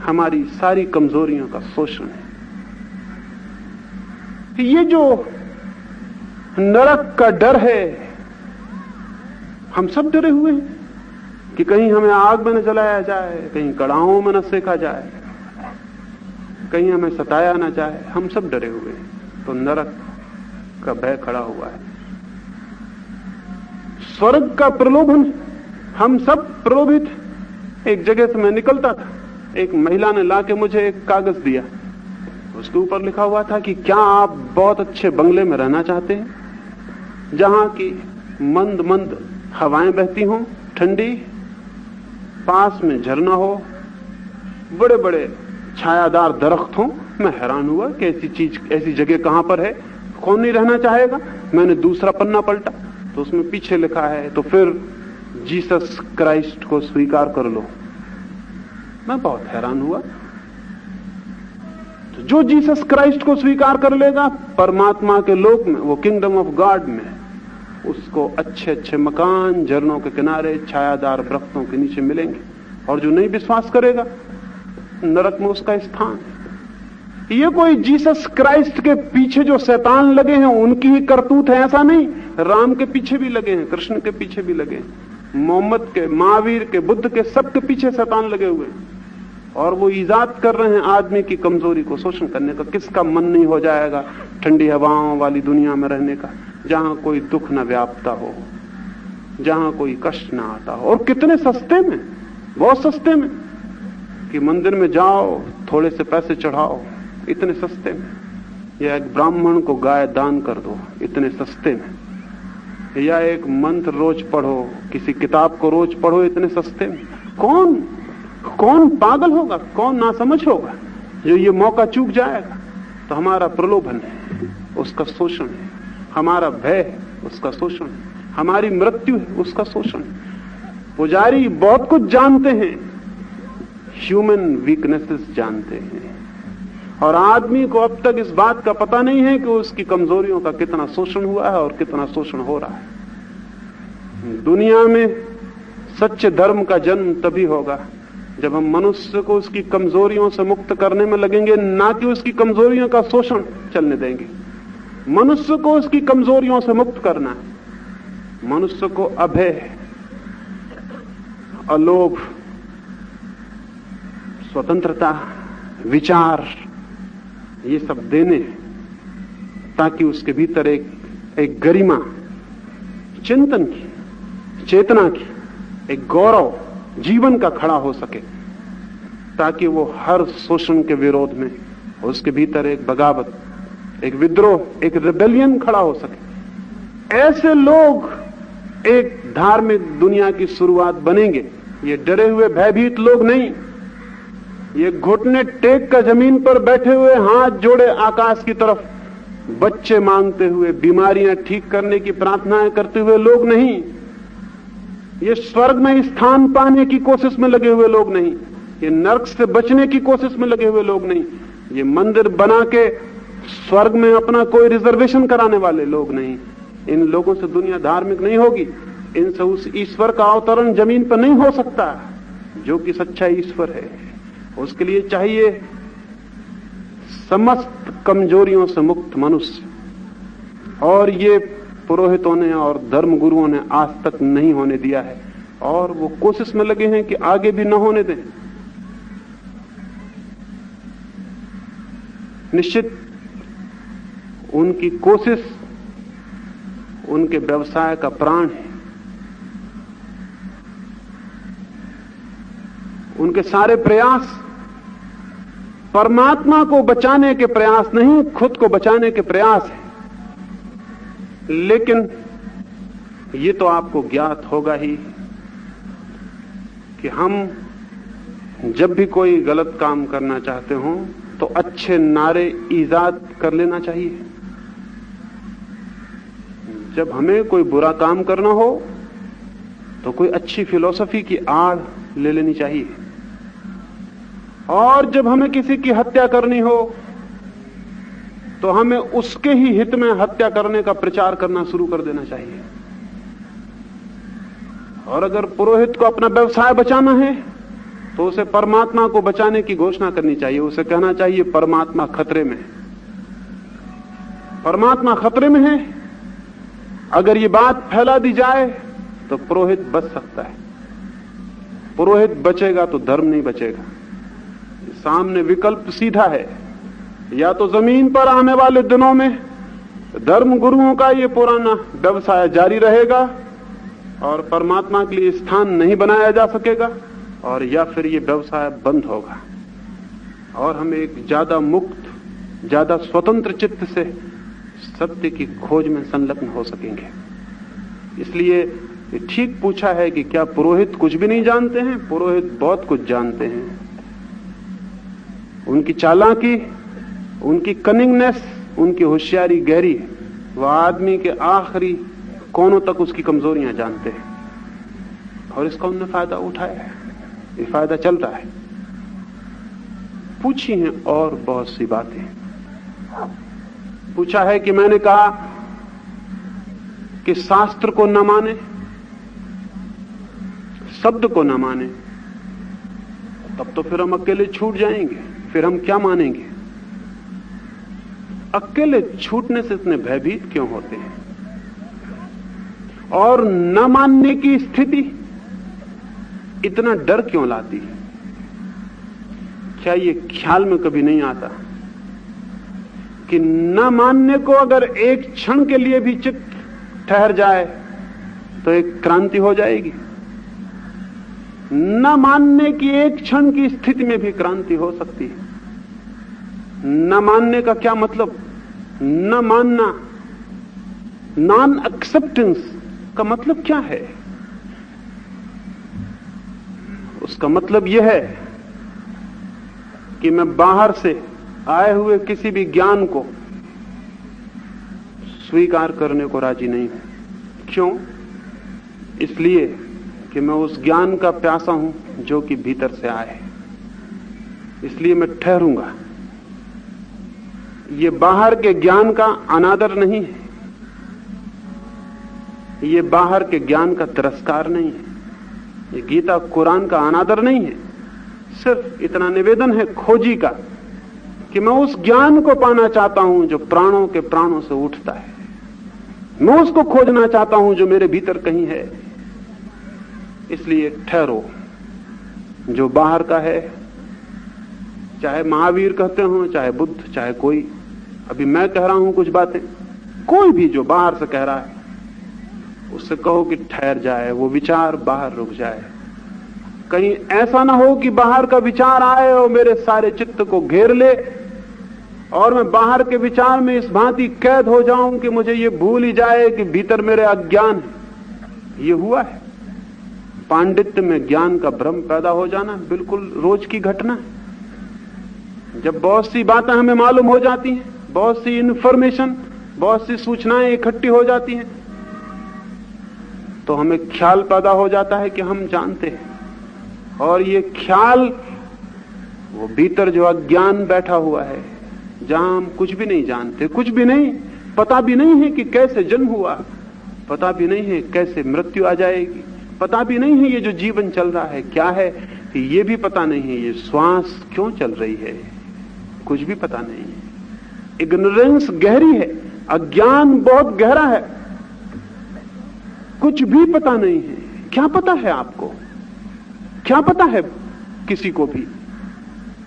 हमारी सारी कमजोरियों का शोषण है। ये जो नरक का डर है, हम सब डरे हुए हैं कि कहीं हमें आग में न जलाया जाए, कहीं कड़ाहों में न सेका जाए, कहीं हमें सताया न जाए। हम सब डरे हुए हैं, तो नरक का भय खड़ा हुआ है। स्वर्ग का प्रलोभन, हम सब प्रलोभित। एक जगह से मैं निकलता था, एक महिला ने लाके मुझे एक कागज दिया, उसके ऊपर लिखा हुआ था कि क्या आप बहुत अच्छे बंगले में रहना चाहते हैं, जहां की मंद मंद हवाएं बहती हों, ठंडी, पास में झरना हो, बड़े बड़े छायादार दरख्त हों। मैं हैरान हुआ कि ऐसी जगह कहां पर है, कौन नहीं रहना चाहेगा। मैंने दूसरा पन्ना पलटा तो उसमें पीछे लिखा है, तो फिर जीसस क्राइस्ट को स्वीकार कर लो। मैं बहुत हैरान हुआ। तो जो जीसस क्राइस्ट को स्वीकार कर लेगा, परमात्मा के लोक में, वो किंगडम ऑफ गॉड में, उसको अच्छे अच्छे मकान, झरनों के किनारे, छायादार वृक्षों के नीचे मिलेंगे। और जो नहीं विश्वास करेगा, नरक में उसका स्थान है। ये कोई जीसस क्राइस्ट के पीछे जो शैतान लगे हैं उनकी ही करतूत है, ऐसा नहीं। राम के पीछे भी लगे हैं, कृष्ण के पीछे भी लगे हैं, मोहम्मद के, महावीर के, बुद्ध के, सबके पीछे शैतान लगे हुए हैं। और वो ईजाद कर रहे हैं आदमी की कमजोरी को शोषण करने का। किसका मन नहीं हो जाएगा ठंडी हवाओं वाली दुनिया में रहने का, जहां कोई दुख न व्यापता हो, जहां कोई कष्ट ना आता हो। और कितने सस्ते में, बहुत सस्ते में, कि मंदिर में जाओ, थोड़े से पैसे चढ़ाओ, इतने सस्ते में। या एक ब्राह्मण को गाय दान कर दो, इतने सस्ते में। या एक मंत्र रोज पढ़ो, किसी किताब को रोज पढ़ो, इतने सस्ते में। कौन पागल होगा, कौन नासमझ होगा जो ये मौका चूक जाएगा? तो हमारा प्रलोभन है, उसका शोषण है। हमारा भय है, उसका शोषण है। हमारी मृत्यु है, उसका शोषण है। पुजारी बहुत कुछ जानते हैं, ह्यूमन वीकनेसेस जानते हैं। और आदमी को अब तक इस बात का पता नहीं है कि उसकी कमजोरियों का कितना शोषण हुआ है और कितना शोषण हो रहा है। दुनिया में सच्चे धर्म का जन्म तभी होगा जब हम मनुष्य को उसकी कमजोरियों से मुक्त करने में लगेंगे, ना कि उसकी कमजोरियों का शोषण चलने देंगे। मनुष्य को उसकी कमजोरियों से मुक्त करना है। मनुष्य को अभय, अलोभ, स्वतंत्रता, विचार, ये सब देने, ताकि उसके भीतर एक गरिमा, चिंतन की, चेतना की, एक गौरव जीवन का खड़ा हो सके, ताकि वो हर शोषण के विरोध में उसके भीतर एक बगावत, एक विद्रोह, एक रिबेलियन खड़ा हो सके। ऐसे लोग एक धार्मिक दुनिया की शुरुआत बनेंगे। ये डरे हुए भयभीत लोग नहीं, ये घुटने टेक कर जमीन पर बैठे हुए, हाथ जोड़े आकाश की तरफ बच्चे मांगते हुए, बीमारियां ठीक करने की प्रार्थनाएं करते हुए लोग नहीं, ये स्वर्ग में स्थान पाने की कोशिश में लगे हुए लोग नहीं, ये नरक से बचने की कोशिश में लगे हुए लोग नहीं, ये मंदिर बना के स्वर्ग में अपना कोई रिजर्वेशन कराने वाले लोग नहीं। इन लोगों से दुनिया धार्मिक नहीं होगी, इनसे उस ईश्वर का अवतरण जमीन पर नहीं हो सकता जो कि सच्चा ईश्वर है। उसके लिए चाहिए समस्त कमजोरियों से मुक्त मनुष्य, और ये पुरोहितों ने और धर्म गुरुओं ने आज तक नहीं होने दिया है, और वो कोशिश में लगे हैं कि आगे भी न होने दें। निश्चित उनकी कोशिश उनके व्यवसाय का प्राण है। उनके सारे प्रयास परमात्मा को बचाने के प्रयास नहीं, खुद को बचाने के प्रयास है। लेकिन ये तो आपको ज्ञात होगा ही कि हम जब भी कोई गलत काम करना चाहते हो तो अच्छे नारे ईजाद कर लेना चाहिए। जब हमें कोई बुरा काम करना हो तो कोई अच्छी फिलॉसफी की आड़ ले लेनी चाहिए, और जब हमें किसी की हत्या करनी हो तो हमें उसके ही हित में हत्या करने का प्रचार करना शुरू कर देना चाहिए। और अगर पुरोहित को अपना व्यवसाय बचाना है तो उसे परमात्मा को बचाने की घोषणा करनी चाहिए। उसे कहना चाहिए परमात्मा खतरे में है, परमात्मा खतरे में है। अगर ये बात फैला दी जाए तो पुरोहित बच सकता है। पुरोहित बचेगा तो धर्म नहीं बचेगा। सामने विकल्प सीधा है, या तो जमीन पर आने वाले दिनों में धर्म गुरुओं का ये पुराना व्यवसाय जारी रहेगा और परमात्मा के लिए स्थान नहीं बनाया जा सकेगा, और या फिर ये व्यवसाय बंद होगा और हम एक ज्यादा मुक्त, ज्यादा स्वतंत्र चित्त से सत्य की खोज में संलग्न हो सकेंगे। इसलिए ठीक पूछा है कि क्या पुरोहित कुछ भी नहीं जानते हैं? पुरोहित बहुत कुछ जानते हैं। उनकी चालाकी, उनकी कनिंगनेस, उनकी होशियारी गहरी है। वह आदमी के आखिरी कोनों तक उसकी कमजोरियां जानते हैं और इसका उन्होंने फायदा उठाया है। ये फायदा चल रहा है। पूछी हैं और बहुत सी बातें। पूछा है कि मैंने कहा कि शास्त्र को न माने, शब्द को न माने, तब तो फिर हम अकेले छूट जाएंगे। फिर हम क्या मानेंगे? अकेले छूटने से इतने भयभीत क्यों होते हैं? और न मानने की स्थिति इतना डर क्यों लाती है? क्या ये ख्याल में कभी नहीं आता कि न मानने को अगर एक क्षण के लिए भी चित्त ठहर जाए तो एक क्रांति हो जाएगी? न मानने की एक क्षण की स्थिति में भी क्रांति हो सकती है। न मानने का क्या मतलब? न मानना, नॉन एक्सेप्टेंस का मतलब क्या है? उसका मतलब यह है कि मैं बाहर से आए हुए किसी भी ज्ञान को स्वीकार करने को राजी नहीं हूं। क्यों? इसलिए कि मैं उस ज्ञान का प्यासा हूं जो कि भीतर से आए। इसलिए मैं ठहरूंगा। ये बाहर के ज्ञान का अनादर नहीं है, ये बाहर के ज्ञान का तिरस्कार नहीं है, ये गीता कुरान का अनादर नहीं है। सिर्फ इतना निवेदन है खोजी का कि मैं उस ज्ञान को पाना चाहता हूं जो प्राणों के प्राणों से उठता है। मैं उसको खोजना चाहता हूं जो मेरे भीतर कहीं है। इसलिए ठहरो। जो बाहर का है, चाहे महावीर कहते हो, चाहे बुद्ध, चाहे कोई, अभी मैं कह रहा हूं कुछ बातें, कोई भी जो बाहर से कह रहा है उससे कहो कि ठहर जाए, वो विचार बाहर रुक जाए। कहीं ऐसा ना हो कि बाहर का विचार आए और मेरे सारे चित्त को घेर ले और मैं बाहर के विचार में इस भांति कैद हो जाऊं कि मुझे ये भूल ही जाए कि भीतर मेरे अज्ञान है। ये हुआ है। पांडित्य में ज्ञान का भ्रम पैदा हो जाना बिल्कुल रोज की घटना है। जब बहुत सी बातें हमें मालूम हो जाती हैं, बहुत सी इंफॉर्मेशन, बहुत सी सूचनाएं इकट्ठी हो जाती हैं, तो हमें ख्याल पैदा हो जाता है कि हम जानते हैं। और ये ख्याल वो भीतर जो अज्ञान बैठा हुआ है, जहां हम कुछ भी नहीं जानते, कुछ भी नहीं, पता भी नहीं है कि कैसे जन्म हुआ, पता भी नहीं है कैसे मृत्यु आ जाएगी, पता भी नहीं है ये जो जीवन चल रहा है क्या है, ये भी पता नहीं है ये श्वास क्यों चल रही है, कुछ भी पता नहीं है। इग्नोरेंस गहरी है, अज्ञान बहुत गहरा है, कुछ भी पता नहीं है। क्या पता है आपको? क्या पता है किसी को भी?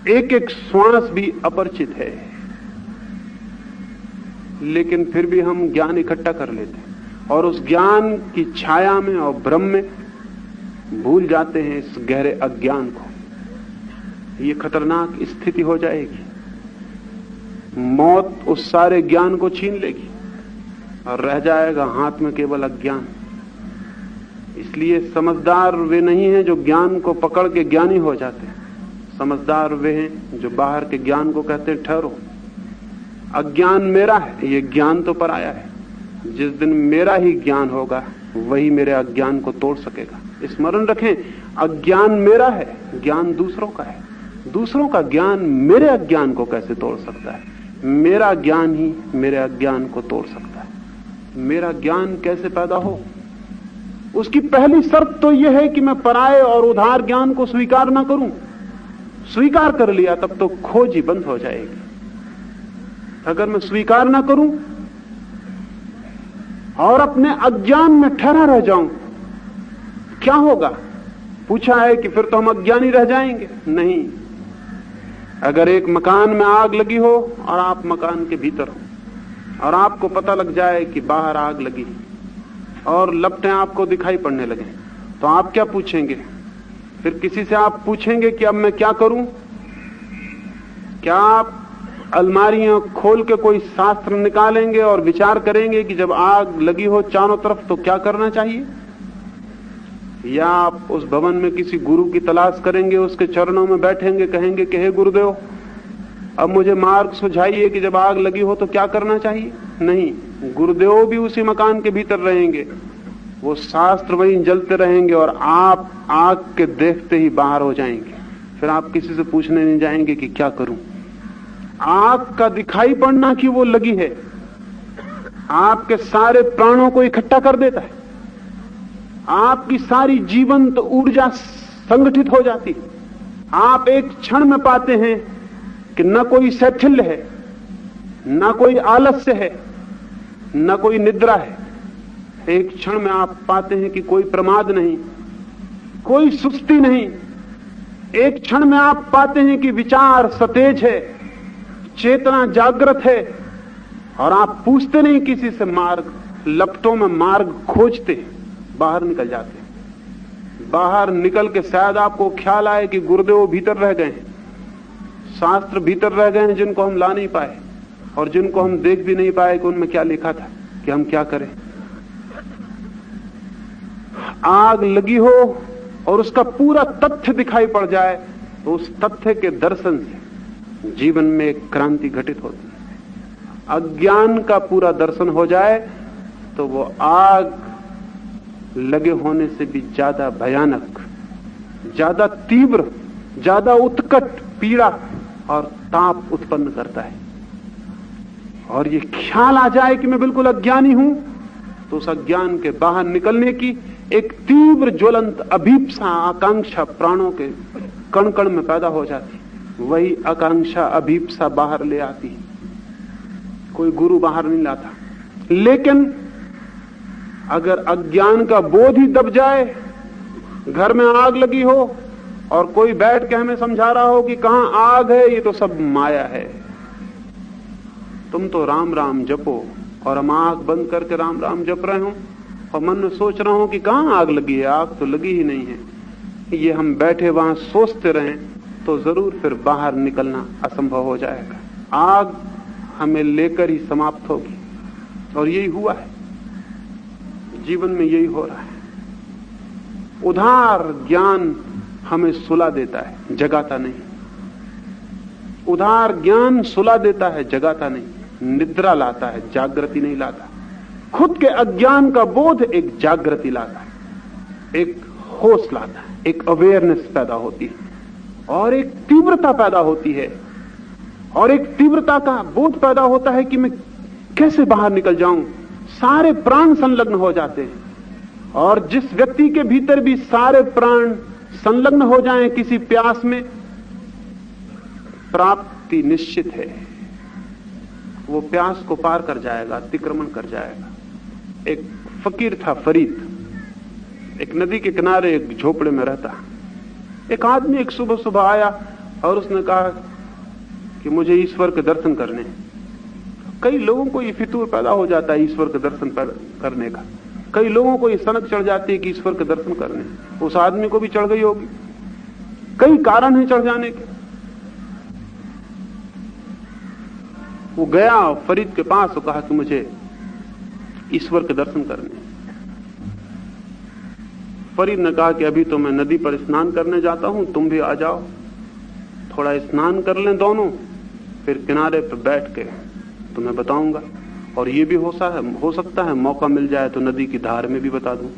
एक एक श्वास भी अपरिचित है, लेकिन फिर भी हम ज्ञान इकट्ठा कर लेते हैं और उस ज्ञान की छाया में और भ्रम में भूल जाते हैं इस गहरे अज्ञान को। ये खतरनाक स्थिति हो जाएगी। मौत उस सारे ज्ञान को छीन लेगी और रह जाएगा हाथ में केवल अज्ञान। इसलिए समझदार वे नहीं हैं जो ज्ञान को पकड़ के ज्ञानी हो जाते हैं। समझदार वे हैं जो बाहर के ज्ञान को कहते हैं ठहरो, अज्ञान मेरा है, ये ज्ञान तो पराया है। जिस दिन मेरा ही ज्ञान होगा वही मेरे अज्ञान को तोड़ सकेगा। स्मरण रखें, अज्ञान मेरा है, ज्ञान दूसरों का है। दूसरों का ज्ञान मेरे अज्ञान को कैसे तोड़ सकता है? मेरा ज्ञान ही मेरे अज्ञान को तोड़ सकता है। मेरा ज्ञान कैसे पैदा हो? उसकी पहली शर्त तो यह है कि मैं पराये और उधार ज्ञान को स्वीकार ना करूं। स्वीकार कर लिया तब तो खोज ही बंद हो जाएगी। अगर मैं स्वीकार ना करूं और अपने अज्ञान में ठहरा रह जाऊं, क्या होगा? पूछा है कि फिर तो हम अज्ञानी रह जाएंगे। नहीं, अगर एक मकान में आग लगी हो और आप मकान के भीतर हो और आपको पता लग जाए कि बाहर आग लगी और लपटें आपको दिखाई पड़ने लगे, तो आप क्या पूछेंगे? फिर किसी से आप पूछेंगे कि अब मैं क्या करूं? क्या आप अलमारियां खोल के कोई शास्त्र निकालेंगे और विचार करेंगे कि जब आग लगी हो चारों तरफ तो क्या करना चाहिए? या आप उस भवन में किसी गुरु की तलाश करेंगे, उसके चरणों में बैठेंगे, कहेंगे कि हे गुरुदेव, अब मुझे मार्ग सुझाइए कि जब आग लगी हो तो क्या करना चाहिए? नहीं, गुरुदेव भी उसी मकान के भीतर रहेंगे, वो शास्त्र वहीं जलते रहेंगे और आप आग के देखते ही बाहर हो जाएंगे। फिर आप किसी से पूछने नहीं जाएंगे कि क्या करूं। आग का दिखाई पड़ना कि वो लगी है आपके सारे प्राणों को इकट्ठा कर देता है। आपकी सारी जीवंत ऊर्जा संगठित हो जाती है। आप एक क्षण में पाते हैं कि न कोई शैथिल्य है, न कोई आलस्य है, न कोई निद्रा है। एक क्षण में आप पाते हैं कि कोई प्रमाद नहीं, कोई सुस्ती नहीं। एक क्षण में आप पाते हैं कि विचार सतेज है, चेतना जागृत है और आप पूछते नहीं किसी से मार्ग, लपटों में मार्ग खोजते, बाहर निकल जाते। बाहर निकल के शायद आपको ख्याल आए कि गुरुदेव भीतर रह गए हैं, शास्त्र भीतर रह गए हैं जिनको हम ला नहीं पाए और जिनको हम देख भी नहीं पाए कि उनमें क्या लिखा था, कि हम क्या करें। आग लगी हो और उसका पूरा तथ्य दिखाई पड़ जाए तो उस तथ्य के दर्शन से जीवन में एक क्रांति घटित होती है। अज्ञान का पूरा दर्शन हो जाए तो वो आग लगे होने से भी ज्यादा भयानक, ज्यादा तीव्र, ज्यादा उत्कट पीड़ा और ताप उत्पन्न करता है। और ये ख्याल आ जाए कि मैं बिल्कुल अज्ञानी हूं, तो उस अज्ञान के बाहर निकलने की एक तीव्र ज्वलंत अभीप्सा, आकांक्षा प्राणों के कण कण में पैदा हो जाती। वही आकांक्षा अभीप्सा बाहर ले आती। कोई गुरु बाहर नहीं लाता। लेकिन अगर अज्ञान का बोध ही दब जाए, घर में आग लगी हो और कोई बैठ के हमें समझा रहा हो कि कहां आग है, ये तो सब माया है, तुम तो राम राम जपो, और हम आंख बंद करके राम राम जप रहे हो और मन में सोच रहा हूं कि कहां आग लगी है, आग तो लगी ही नहीं है, ये हम बैठे वहां सोचते रहें तो जरूर फिर बाहर निकलना असंभव हो जाएगा। आग हमें लेकर ही समाप्त होगी। और यही हुआ है, जीवन में यही हो रहा है। उधार ज्ञान हमें सुला देता है, जगाता नहीं। उधार ज्ञान सुला देता है, जगाता नहीं। निद्रा लाता है, जागृति नहीं लाता। खुद के अज्ञान का बोध एक जागृति लाता है, एक होश लाता है, एक अवेयरनेस पैदा होती है और एक तीव्रता पैदा होती है, और एक तीव्रता का बोध पैदा होता है कि मैं कैसे बाहर निकल जाऊं। सारे प्राण संलग्न हो जाते हैं, और जिस व्यक्ति के भीतर भी सारे प्राण संलग्न हो जाएं किसी प्यास में, प्राप्ति निश्चित है। वो प्यास को पार कर जाएगा, अतिक्रमण कर जाएगा। एक फकीर था फरीद, एक नदी के किनारे एक झोपड़े में रहता। एक आदमी एक सुबह सुबह आया और उसने कहा कि मुझे ईश्वर के दर्शन करने हैं। कई लोगों को ये फितूर पैदा हो जाता है ईश्वर के दर्शन करने का। कई लोगों को ये सनक चढ़ जाती है कि ईश्वर के दर्शन करने। उस आदमी को भी चढ़ गई होगी, कई कारण हैं चढ़ जाने के। वो गया फरीद के पास और कहा कि मुझे ईश्वर के दर्शन करने। फरीद ने कहा कि अभी तो मैं नदी पर स्नान करने जाता हूं, तुम भी आ जाओ, थोड़ा स्नान कर लें दोनों, फिर किनारे पर बैठ के तुम्हें बताऊंगा। और ये भी हो सकता है मौका मिल जाए तो नदी की धार में भी बता दूं।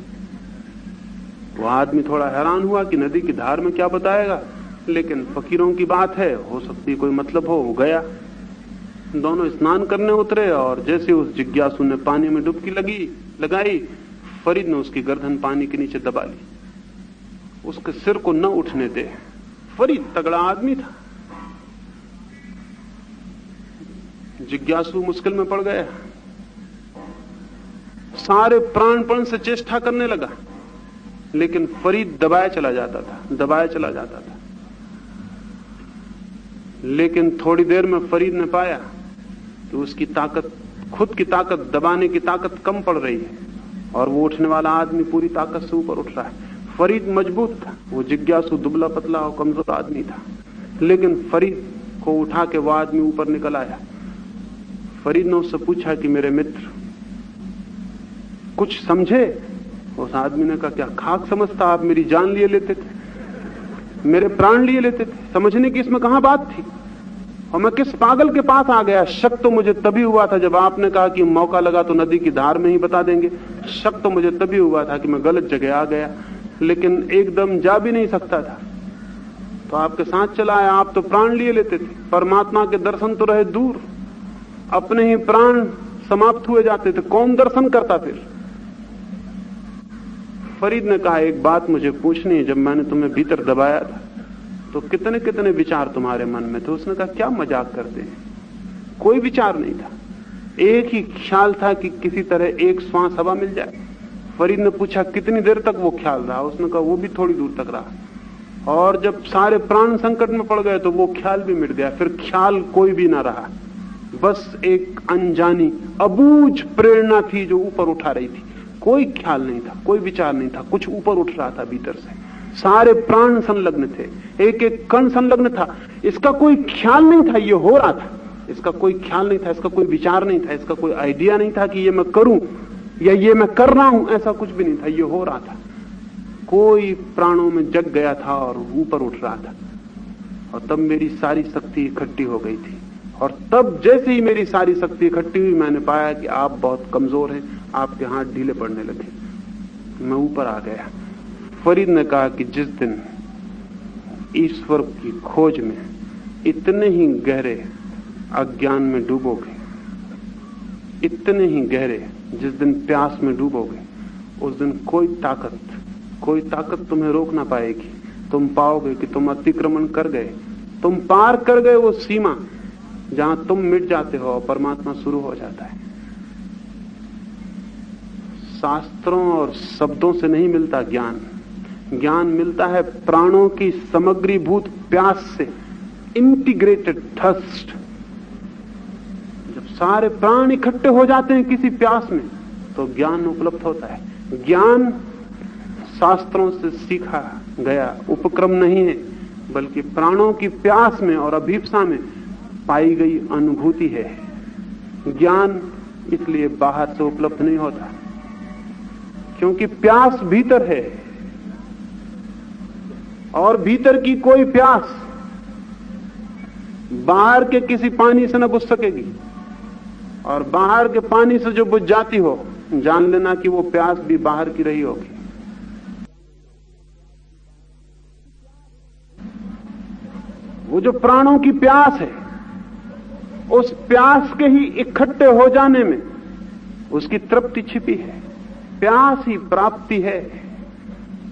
वो आदमी थोड़ा हैरान हुआ कि नदी की धार में क्या बताएगा, लेकिन फकीरों की बात है, हो सकती कोई मतलब हो। वो गया, दोनों स्नान करने उतरे, और जैसे उस जिज्ञासु ने पानी में डुबकी लगाई, फरीद ने उसकी गर्दन पानी के नीचे दबा ली, उसके सिर को न उठने दे। फरीद तगड़ा आदमी था, जिज्ञासु मुश्किल में पड़ गया। सारे प्राणपण से चेष्टा करने लगा, लेकिन फरीद दबाया चला जाता था। लेकिन थोड़ी देर में फरीद ने पाया कि उसकी ताकत, खुद की ताकत, दबाने की ताकत कम पड़ रही है, और वो उठने वाला आदमी पूरी ताकत से ऊपर उठ रहा है। फरीद मजबूत था, वो जिज्ञासु दुबला पतला और कमजोर आदमी था, लेकिन फरीद को उठा के वो आदमी ऊपर निकल आया। फरीद ने उससे पूछा कि मेरे मित्र कुछ समझे? उस आदमी ने कहा, क्या खाक समझता, आप मेरी जान लिए लेते थे, मेरे प्राण लिए लेते थे, समझने की इसमें कहां बात थी? और मैं किस पागल के पास आ गया? शक तो मुझे तभी हुआ था जब आपने कहा कि मौका लगा तो नदी की धार में ही बता देंगे। शक तो मुझे तभी हुआ था कि मैं गलत जगह आ गया, लेकिन एकदम जा भी नहीं सकता था, तो आपके साथ चला आया। आप तो प्राण लिए लेते थे, परमात्मा के दर्शन तो रहे दूर, अपने ही प्राण समाप्त हुए जाते थे, कौन दर्शन करता फिर? फरीद ने कहा, एक बात मुझे पूछनी है, जब मैंने तुम्हें भीतर दबाया था तो कितने कितने विचार तुम्हारे मन में थे? उसने कहा, क्या मजाक करते हैं, कोई विचार नहीं था, एक ही ख्याल था कि किसी तरह एक श्वास हवा मिल जाए। फरीद ने पूछा, कितनी देर तक वो ख्याल रहा? उसने कहा, वो भी थोड़ी दूर तक रहा, और जब सारे प्राण संकट में पड़ गए तो वो ख्याल भी मिट गया, फिर ख्याल कोई भी ना रहा, बस एक अनजानी अबूझ प्रेरणा थी जो ऊपर उठा रही थी। कोई ख्याल नहीं था, कोई विचार नहीं था, कुछ ऊपर उठ रहा था भीतर से। सारे प्राण संलग्न थे, एक एक कण संलग्न था। इसका कोई ख्याल नहीं था, ये हो रहा था, इसका कोई ख्याल नहीं था, इसका कोई विचार नहीं था, इसका कोई आइडिया नहीं था कि ये मैं करूं या ये मैं कर रहा हूं, ऐसा कुछ भी नहीं था, ये हो रहा था। कोई प्राणों में जग गया था और ऊपर उठ रहा था, और तब मेरी सारी शक्ति इकट्ठी हो गई थी। और तब जैसे ही मेरी सारी शक्ति इकट्ठी हुई, मैंने पाया कि आप बहुत कमजोर हैं, आपके हाथ ढीले पड़ने लगे, मैं ऊपर आ गया। फरीद ने कहा कि जिस दिन ईश्वर की खोज में इतने ही गहरे अज्ञान में डूबोगे, इतने ही गहरे जिस दिन प्यास में डूबोगे, उस दिन कोई ताकत तुम्हें रोक ना पाएगी। तुम पाओगे कि तुम अतिक्रमण कर गए, तुम पार कर गए वो सीमा जहां तुम मिट जाते हो और परमात्मा शुरू हो जाता है। शास्त्रों और शब्दों से नहीं मिलता ज्ञान, ज्ञान मिलता है प्राणों की समग्रीभूत प्यास से, इंटीग्रेटेड थर्स्ट। जब सारे प्राण इकट्ठे हो जाते हैं किसी प्यास में तो ज्ञान उपलब्ध होता है। ज्ञान शास्त्रों से सीखा गया उपक्रम नहीं है, बल्कि प्राणों की प्यास में और अभीप्सा में पाई गई अनुभूति है। ज्ञान इसलिए बाहर से उपलब्ध नहीं होता, क्योंकि प्यास भीतर है, और भीतर की कोई प्यास बाहर के किसी पानी से न बुझ सकेगी। और बाहर के पानी से जो बुझ जाती हो, जान लेना कि वो प्यास भी बाहर की रही होगी। वो जो प्राणों की प्यास है, उस प्यास के ही इकट्ठे हो जाने में उसकी तृप्ति छिपी है। प्यास ही प्राप्ति है,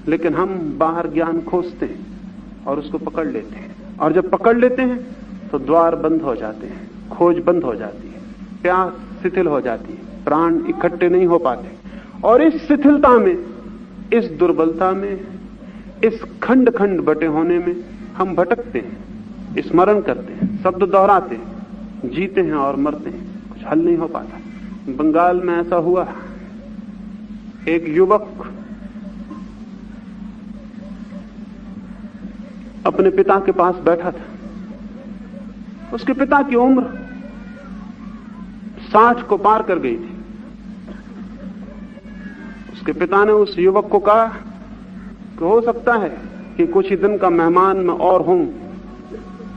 लेकिन हम बाहर ज्ञान खोजते हैं और उसको पकड़ लेते हैं, और जब पकड़ लेते हैं तो द्वार बंद हो जाते हैं, खोज बंद हो जाती है, प्यास शिथिल हो जाती है, प्राण इकट्ठे नहीं हो पाते। और इस शिथिलता में, इस दुर्बलता में, इस खंड खंड बटे होने में हम भटकते हैं, स्मरण करते हैं, शब्द दोहराते हैं, जीते हैं और मरते हैं, कुछ हल नहीं हो पाता। बंगाल में ऐसा हुआ, एक युवक अपने पिता के पास बैठा था। उसके पिता की उम्र 60 को पार कर गई थी। उसके पिता ने उस युवक को कहा कि हो सकता है कि कुछ ही दिन का मेहमान मैं और हूं,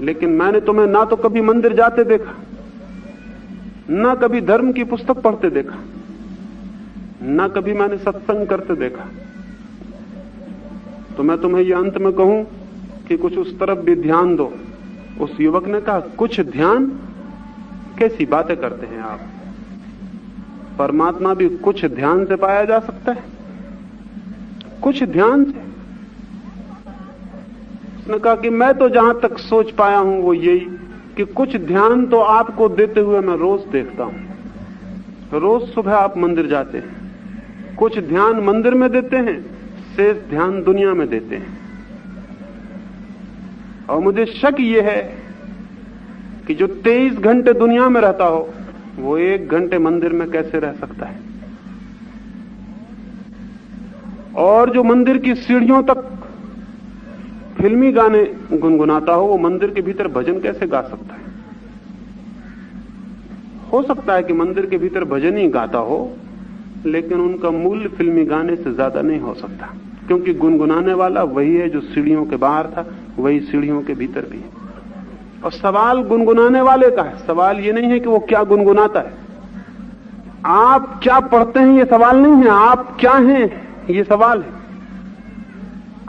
लेकिन मैंने तुम्हें ना तो कभी मंदिर जाते देखा, ना कभी धर्म की पुस्तक पढ़ते देखा, ना कभी मैंने सत्संग करते देखा। तो मैं तुम्हें यह अंत में कहूं कि कुछ उस तरफ भी ध्यान दो। उस युवक ने कहा, कुछ ध्यान? कैसी बातें करते हैं आप? परमात्मा भी कुछ ध्यान से पाया जा सकता है? कुछ ध्यान से? उसने कहा कि मैं तो जहां तक सोच पाया हूं वो यही कि कुछ ध्यान तो आपको देते हुए मैं रोज देखता हूं। रोज सुबह आप मंदिर जाते हैं, कुछ ध्यान मंदिर में देते हैं, शेष ध्यान दुनिया में देते हैं। और मुझे शक ये है कि जो 23 घंटे दुनिया में रहता हो, वो 1 घंटे मंदिर में कैसे रह सकता है? और जो मंदिर की सीढ़ियों तक फिल्मी गाने गुनगुनाता हो, वो मंदिर के भीतर भजन कैसे गा सकता है? हो सकता है कि मंदिर के भीतर भजन ही गाता हो, लेकिन उनका मूल्य फिल्मी गाने से ज्यादा नहीं हो सकता, क्योंकि गुनगुनाने वाला वही है जो सीढ़ियों के बाहर था, वही सीढ़ियों के भीतर भी है। और सवाल गुनगुनाने वाले का है, सवाल ये नहीं है कि वो क्या गुनगुनाता है। आप क्या पढ़ते हैं ये सवाल नहीं है, आप क्या हैं ये सवाल है।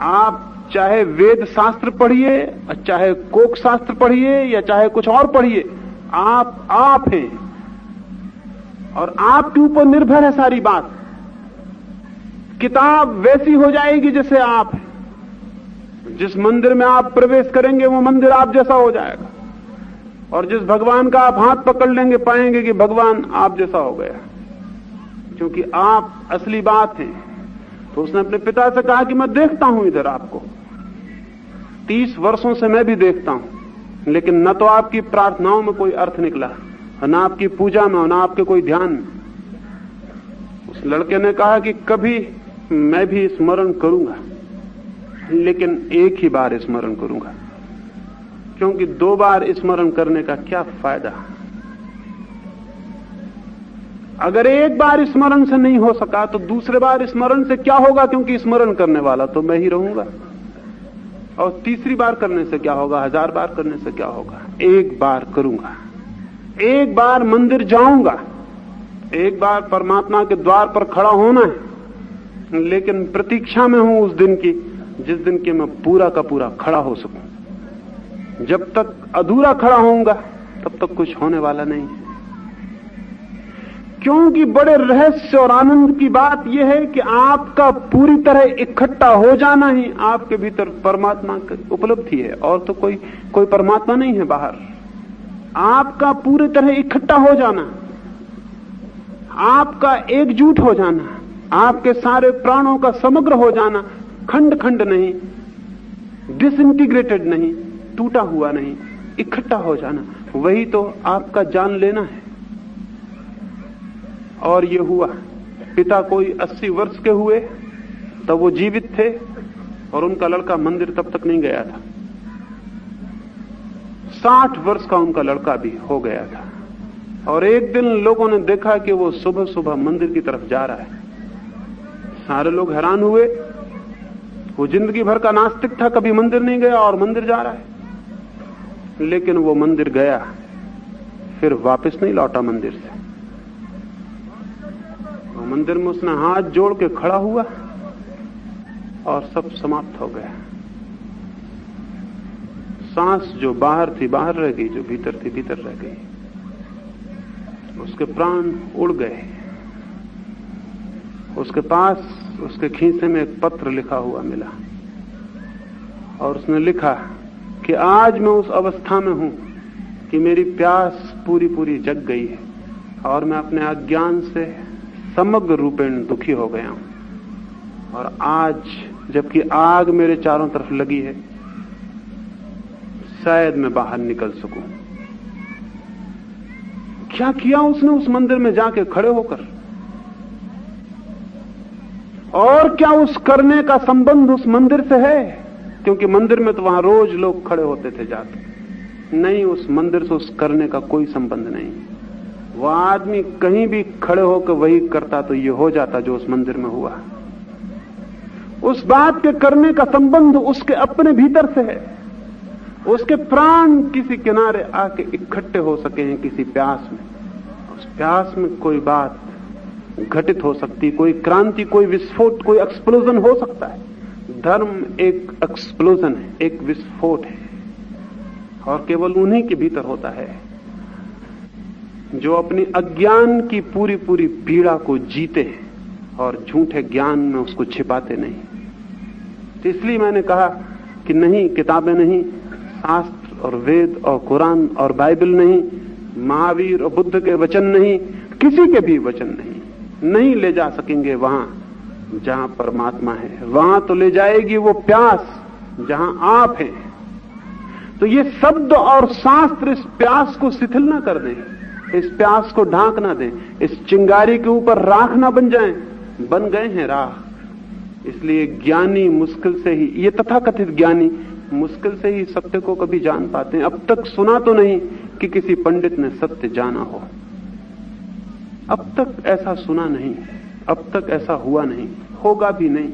आप चाहे वेद शास्त्र पढ़िए, चाहे कोक शास्त्र पढ़िए, या चाहे कुछ और पढ़िए, आप हैं, और आपके ऊपर निर्भर है सारी बात। किताब वैसी हो जाएगी जैसे आप हैं। जिस मंदिर में आप प्रवेश करेंगे वो मंदिर आप जैसा हो जाएगा, और जिस भगवान का आप हाथ पकड़ लेंगे पाएंगे कि भगवान आप जैसा हो गया, क्योंकि आप असली बात हैं। तो उसने अपने पिता से कहा कि मैं देखता हूं इधर आपको, 30 वर्षों से मैं भी देखता हूं, लेकिन न तो आपकी प्रार्थनाओं में कोई अर्थ निकला, न आपकी पूजा में, न आपके कोई ध्यान में। उस लड़के ने कहा कि कभी मैं भी स्मरण करूंगा, लेकिन एक ही बार स्मरण करूंगा, क्योंकि 2 बार स्मरण करने का क्या फायदा? अगर एक बार स्मरण से नहीं हो सका तो दूसरे बार स्मरण से क्या होगा, क्योंकि स्मरण करने वाला तो मैं ही रहूंगा। और तीसरी बार करने से क्या होगा, 1000 बार करने से क्या होगा? एक बार करूंगा, एक बार मंदिर जाऊंगा, एक बार परमात्मा के द्वार पर खड़ा होना है, लेकिन प्रतीक्षा में हूं उस दिन की जिस दिन के मैं पूरा का पूरा खड़ा हो सकूं। जब तक अधूरा खड़ा होऊंगा तब तक कुछ होने वाला नहीं है। क्योंकि बड़े रहस्य और आनंद की बात यह है कि आपका पूरी तरह इकट्ठा हो जाना ही आपके भीतर परमात्मा की उपलब्धि है, और तो कोई परमात्मा नहीं है बाहर। आपका पूरी तरह इकट्ठा हो जाना, आपका एकजुट हो जाना, आपके सारे प्राणों का समग्र हो जाना, खंड खंड नहीं, डिसइंटीग्रेटेड नहीं, टूटा हुआ नहीं, इकट्ठा हो जाना, वही तो आपका जान लेना है। और ये हुआ। पिता कोई 80 वर्ष के हुए तब वो जीवित थे, और उनका लड़का मंदिर तब तक नहीं गया था। 60 वर्ष का उनका लड़का भी हो गया था, और एक दिन लोगों ने देखा कि वो सुबह सुबह मंदिर की तरफ जा रहा है। सारे लोग हैरान हुए। वो जिंदगी भर का नास्तिक था, कभी मंदिर नहीं गया और मंदिर जा रहा है। लेकिन वो मंदिर गया, फिर वापस नहीं लौटा मंदिर से। वो मंदिर में उसने हाथ जोड़ के खड़ा हुआ और सब समाप्त हो गया। सांस जो बाहर थी बाहर रह गई, जो भीतर थी भीतर रह गई। उसके प्राण उड़ गए। उसके पास उसके खीसे में एक पत्र लिखा हुआ मिला और उसने लिखा कि आज मैं उस अवस्था में हूं कि मेरी प्यास पूरी पूरी जग गई है और मैं अपने अज्ञान से समग्र रूपेण दुखी हो गया हूं। और आज जबकि आग मेरे चारों तरफ लगी है, शायद मैं बाहर निकल सकूं। क्या किया उसने उस मंदिर में जाके खड़े होकर? और क्या उस करने का संबंध उस मंदिर से है? क्योंकि मंदिर में तो वहां रोज लोग खड़े होते थे जाके। नहीं, उस मंदिर से उस करने का कोई संबंध नहीं। वह आदमी कहीं भी खड़े होकर वही करता तो ये हो जाता जो उस मंदिर में हुआ। उस बात के करने का संबंध उसके अपने भीतर से है। उसके प्राण किसी किनारे आके इकट्ठे हो सके हैं किसी प्यास में। उस प्यास में कोई बात घटित हो सकती, कोई क्रांति, कोई विस्फोट, कोई एक्सप्लोजन हो सकता है। धर्म एक एक्सप्लोजन है, एक विस्फोट है, और केवल उन्हीं के भीतर होता है जो अपनी अज्ञान की पूरी पूरी पीड़ा को जीते हैं और झूठे ज्ञान में उसको छिपाते नहीं। तो इसलिए मैंने कहा कि नहीं, किताबें नहीं, शास्त्र और वेद और कुरान और बाइबल नहीं, महावीर और बुद्ध के वचन नहीं, किसी के भी वचन नहीं ले जा सकेंगे वहां जहां परमात्मा है। वहां तो ले जाएगी वो प्यास जहां आप हैं। तो ये शब्द और शास्त्र इस प्यास को शिथिल ना कर दें, इस प्यास को ढांक ना दें, इस चिंगारी के ऊपर राख ना बन जाएं। बन गए हैं राख। इसलिए ज्ञानी मुश्किल से ही, ये तथाकथित ज्ञानी मुश्किल से ही सत्य को कभी जान पाते हैं। अब तक सुना तो नहीं कि किसी पंडित ने सत्य जाना हो। अब तक ऐसा सुना नहीं, अब तक ऐसा हुआ नहीं, होगा भी नहीं।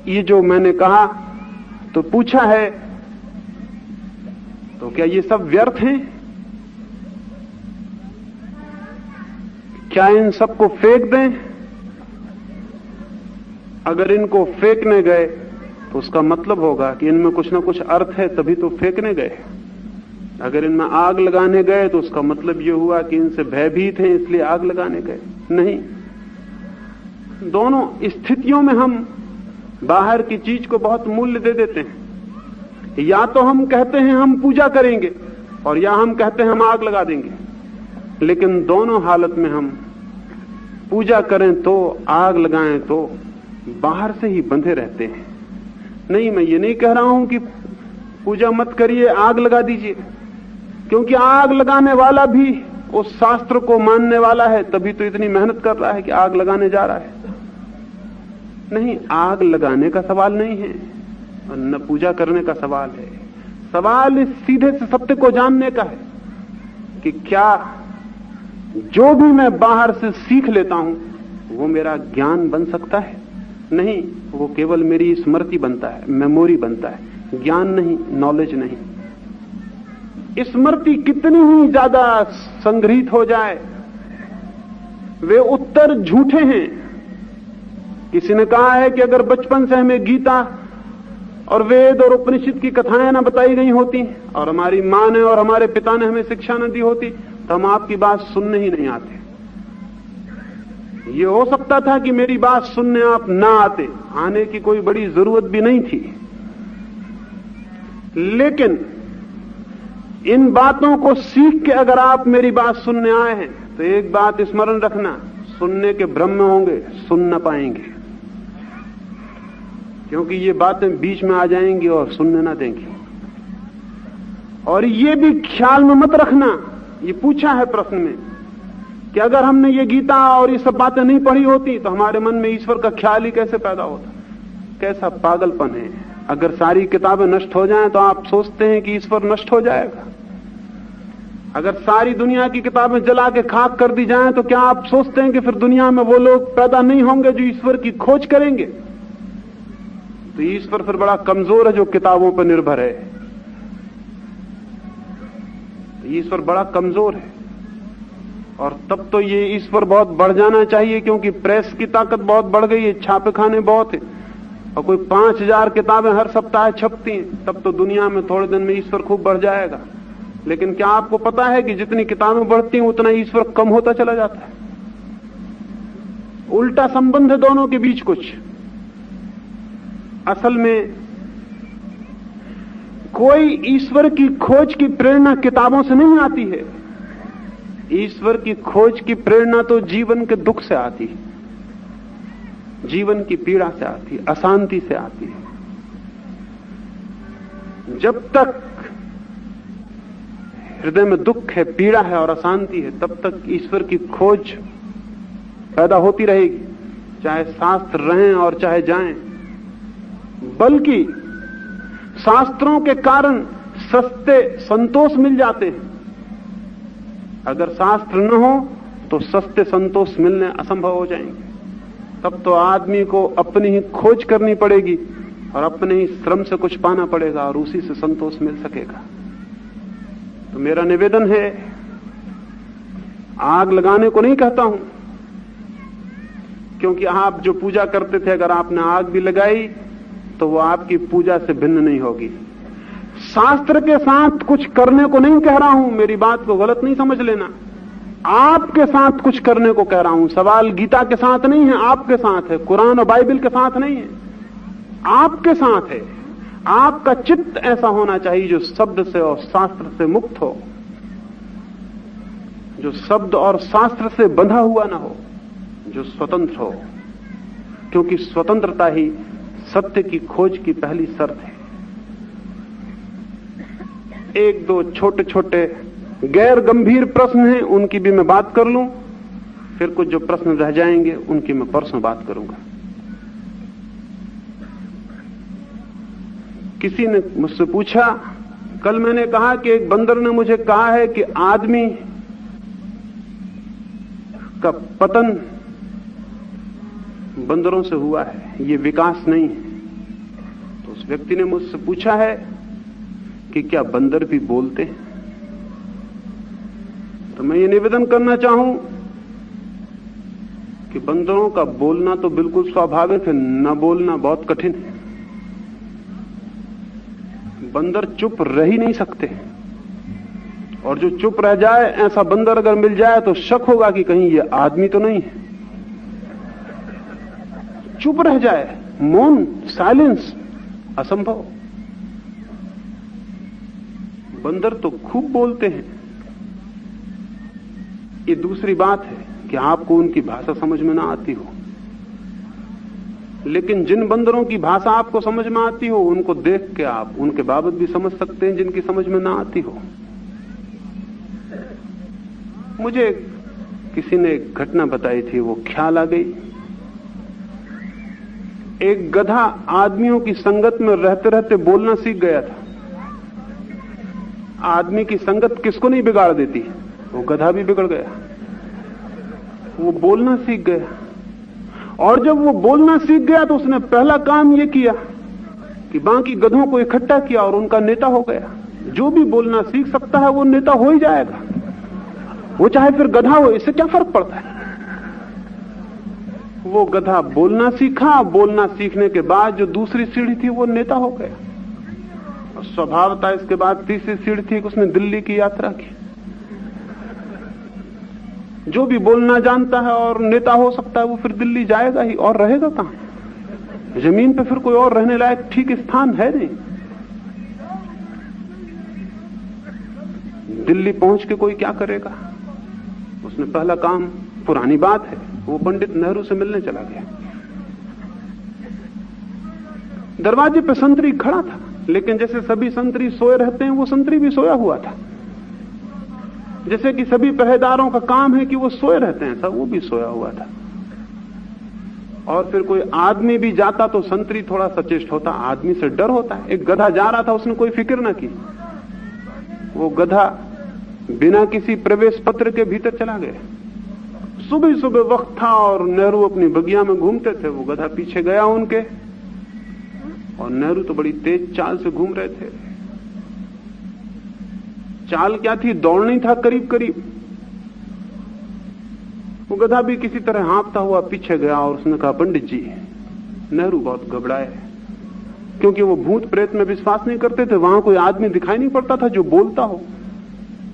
ये जो मैंने कहा तो पूछा है, तो क्या ये सब व्यर्थ हैं? क्या इन सबको फेंक दें? अगर इनको फेंकने गए तो उसका मतलब होगा कि इनमें कुछ ना कुछ अर्थ है, तभी तो फेंकने गए। अगर इनमें आग लगाने गए तो उसका मतलब यह हुआ कि इनसे भयभीत हैं इसलिए आग लगाने गए। नहीं, दोनों स्थितियों में हम बाहर की चीज को बहुत मूल्य दे देते हैं। या तो हम कहते हैं हम पूजा करेंगे, और या हम कहते हैं हम आग लगा देंगे। लेकिन दोनों हालत में हम पूजा करें तो, आग लगाएं तो, बाहर से ही बंधे रहते हैं। नहीं, मैं ये नहीं कह रहा हूं कि पूजा मत करिए, आग लगा दीजिए, क्योंकि आग लगाने वाला भी उस शास्त्र को मानने वाला है, तभी तो इतनी मेहनत कर रहा है कि आग लगाने जा रहा है। नहीं, आग लगाने का सवाल नहीं है, न पूजा करने का सवाल है। सवाल इस सीधे से सत्य को जानने का है कि क्या जो भी मैं बाहर से सीख लेता हूं वो मेरा ज्ञान बन सकता है? नहीं, वो केवल मेरी स्मृति बनता है, मेमोरी बनता है, ज्ञान नहीं, नॉलेज नहीं। स्मृति कितनी ही ज्यादा संग्रहित हो जाए, वे उत्तर झूठे हैं। किसी ने कहा है कि अगर बचपन से हमें गीता और वेद और उपनिषद की कथाएं ना बताई गई होती और हमारी मां ने और हमारे पिता ने हमें शिक्षा न दी होती तो हम आपकी बात सुनने ही नहीं आते। ये हो सकता था कि मेरी बात सुनने आप ना आते, आने की कोई बड़ी जरूरत भी नहीं थी। लेकिन इन बातों को सीख के अगर आप मेरी बात सुनने आए हैं तो एक बात स्मरण रखना, सुनने के भ्रम में होंगे, सुन न पाएंगे, क्योंकि ये बातें बीच में आ जाएंगी और सुनने ना देंगी। और ये भी ख्याल में मत रखना, ये पूछा है प्रश्न में कि अगर हमने ये गीता और ये सब बातें नहीं पढ़ी होती तो हमारे मन में ईश्वर का ख्याल ही कैसे पैदा होता? कैसा पागलपन है। अगर सारी किताबें नष्ट हो जाएं तो आप सोचते हैं कि ईश्वर नष्ट हो जाएगा। अगर सारी दुनिया की किताबें जला के खाक कर दी जाएं तो क्या आप सोचते हैं कि फिर दुनिया में वो लोग पैदा नहीं होंगे जो ईश्वर की खोज करेंगे? तो ईश्वर फिर बड़ा कमजोर है जो किताबों पर निर्भर है। ईश्वर बड़ा कमजोर है। और तब तो ये ईश्वर बहुत बढ़ जाना चाहिए, क्योंकि प्रेस की ताकत बहुत बढ़ गई है, छापेखाने बहुत है, और कोई 5000 किताबें हर सप्ताह छपती हैं। तब तो दुनिया में थोड़े दिन में ईश्वर खूब बढ़ जाएगा। लेकिन क्या आपको पता है कि जितनी किताबें बढ़ती हैं उतना ईश्वर कम होता चला जाता है? उल्टा संबंध है दोनों के बीच कुछ। असल में कोई ईश्वर की खोज की प्रेरणा किताबों से नहीं आती है। ईश्वर की खोज की प्रेरणा तो जीवन के दुख से आती है, जीवन की पीड़ा से आती है, अशांति से आती है। जब तक हृदय में दुख है, पीड़ा है और अशांति है, तब तक ईश्वर की खोज पैदा होती रहेगी, चाहे शास्त्र रहें और चाहे जाएं। बल्कि शास्त्रों के कारण सस्ते संतोष मिल जाते हैं। अगर शास्त्र न हो तो सस्ते संतोष मिलने असंभव हो जाएंगे। तब तो आदमी को अपनी ही खोज करनी पड़ेगी और अपने ही श्रम से कुछ पाना पड़ेगा और उसी से संतोष मिल सकेगा। तो मेरा निवेदन है, आग लगाने को नहीं कहता हूं, क्योंकि आप जो पूजा करते थे अगर आपने आग भी लगाई तो वो आपकी पूजा से भिन्न नहीं होगी। शास्त्र के साथ कुछ करने को नहीं कह रहा हूं, मेरी बात को गलत नहीं समझ लेना। आपके साथ कुछ करने को कह रहा हूं। सवाल गीता के साथ नहीं है, आपके साथ है। कुरान और बाइबल के साथ नहीं है, आपके साथ है। आपका चित्त ऐसा होना चाहिए जो शब्द से और शास्त्र से मुक्त हो, जो शब्द और शास्त्र से बंधा हुआ ना हो, जो स्वतंत्र हो, क्योंकि स्वतंत्रता ही सत्य की खोज की पहली शर्त है। एक दो छोटे छोटे गैर गंभीर प्रश्न हैं, उनकी भी मैं बात कर लूं, फिर कुछ जो प्रश्न रह जाएंगे उनकी मैं परसों बात करूंगा। किसी ने मुझसे पूछा, कल मैंने कहा कि एक बंदर ने मुझे कहा है कि आदमी का पतन बंदरों से हुआ है, ये विकास नहीं है। तो उस व्यक्ति ने मुझसे पूछा है कि क्या बंदर भी बोलते हैं? तो मैं ये निवेदन करना चाहूं कि बंदरों का बोलना तो बिल्कुल स्वाभाविक है, न बोलना बहुत कठिन है। बंदर चुप रह ही नहीं सकते, और जो चुप रह जाए, ऐसा बंदर अगर मिल जाए तो शक होगा कि कहीं ये आदमी तो नहीं है। चुप रह जाए, मौन, साइलेंस, असंभव। बंदर तो खूब बोलते हैं। ये दूसरी बात है कि आपको उनकी भाषा समझ में ना आती हो, लेकिन जिन बंदरों की भाषा आपको समझ में आती हो उनको देख के आप उनके बाबत भी समझ सकते हैं जिनकी समझ में ना आती हो। मुझे किसी ने एक घटना बताई थी, वो ख्याल आ गई। एक गधा आदमियों की संगत में रहते रहते बोलना सीख गया था। आदमी की संगत किसको नहीं बिगाड़ देती, वो गधा भी बिगड़ गया। वो बोलना सीख गया, और जब वो बोलना सीख गया तो उसने पहला काम ये किया कि बाकी गधों को इकट्ठा किया और उनका नेता हो गया। जो भी बोलना सीख सकता है वो नेता हो ही जाएगा, वो चाहे फिर गधा हो, इससे क्या फर्क पड़ता है। वो गधा बोलना सीखा, बोलना सीखने के बाद जो दूसरी सीढ़ी थी वो नेता हो गया। और स्वभावतः इसके बाद तीसरी सीढ़ी थी कि उसने दिल्ली की यात्रा की। जो भी बोलना जानता है और नेता हो सकता है वो फिर दिल्ली जाएगा ही, और रहेगा कहां? जमीन पे फिर कोई और रहने लायक ठीक स्थान है नहीं। दिल्ली पहुंच के कोई क्या करेगा? उसने पहला काम, पुरानी बात है, वो पंडित नेहरू से मिलने चला गया। दरवाजे पे संतरी खड़ा था, लेकिन जैसे सभी संतरी सोए रहते हैं वो संतरी भी सोया हुआ था। जैसे कि सभी पहरेदारों का काम है कि वो सोए रहते हैं, सब वो भी सोया हुआ था। और फिर कोई आदमी भी जाता तो संतरी थोड़ा सचेष्ट होता, आदमी से डर होता है। एक गधा जा रहा था, उसने कोई फिक्र ना की। वो गधा बिना किसी प्रवेश पत्र के भीतर चला गया। सुबह सुबह वक्त था और नेहरू अपनी बगिया में घूमते थे। वो गधा पीछे गया उनके, और नेहरू तो बड़ी तेज चाल से घूम रहे थे। चाल क्या थी, दौड़ नहीं था, करीब करीब। वो गधा भी किसी तरह हाँफता हुआ पीछे गया और उसने कहा, पंडित जी। नेहरू बहुत घबराए, क्योंकि वो भूत प्रेत में विश्वास नहीं करते थे। वहां कोई आदमी दिखाई नहीं पड़ता था जो बोलता हो।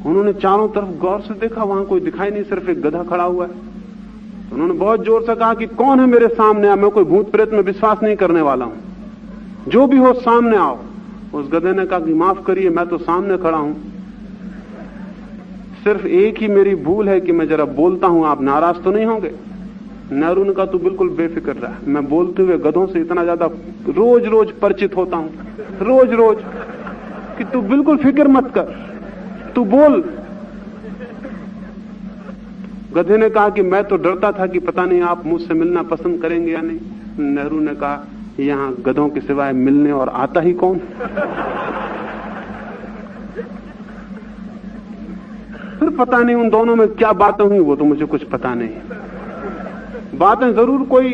उन्होंने चारों तरफ गौर से देखा, वहां कोई दिखाई नहीं, सिर्फ एक गधा खड़ा हुआ है। तो उन्होंने बहुत जोर से कहा कि कौन है मेरे सामने? मैं कोई भूत प्रेत में विश्वास नहीं करने वाला हूं, जो भी हो सामने आओ। उस गधे ने कहा कि माफ करिए, मैं तो सामने खड़ा हूं, सिर्फ एक ही मेरी भूल है कि मैं जरा बोलता हूं, आप नाराज तो नहीं होंगे? नेहरू ने कहा, तू बिल्कुल बेफिक्र रहा, मैं बोलते हुए गधों से इतना ज्यादा रोज रोज परिचित होता हूं, रोज रोज, कि तू बिल्कुल फिक्र मत कर, तू बोल। गधे ने कहा कि मैं तो डरता था कि पता नहीं आप मुझसे मिलना पसंद करेंगे या नहीं। नेहरू ने कहा, यहां गधों के सिवाय मिलने और आता ही कौन? फिर पता नहीं उन दोनों में क्या बातें हुई, वो तो मुझे कुछ पता नहीं। बातें जरूर कोई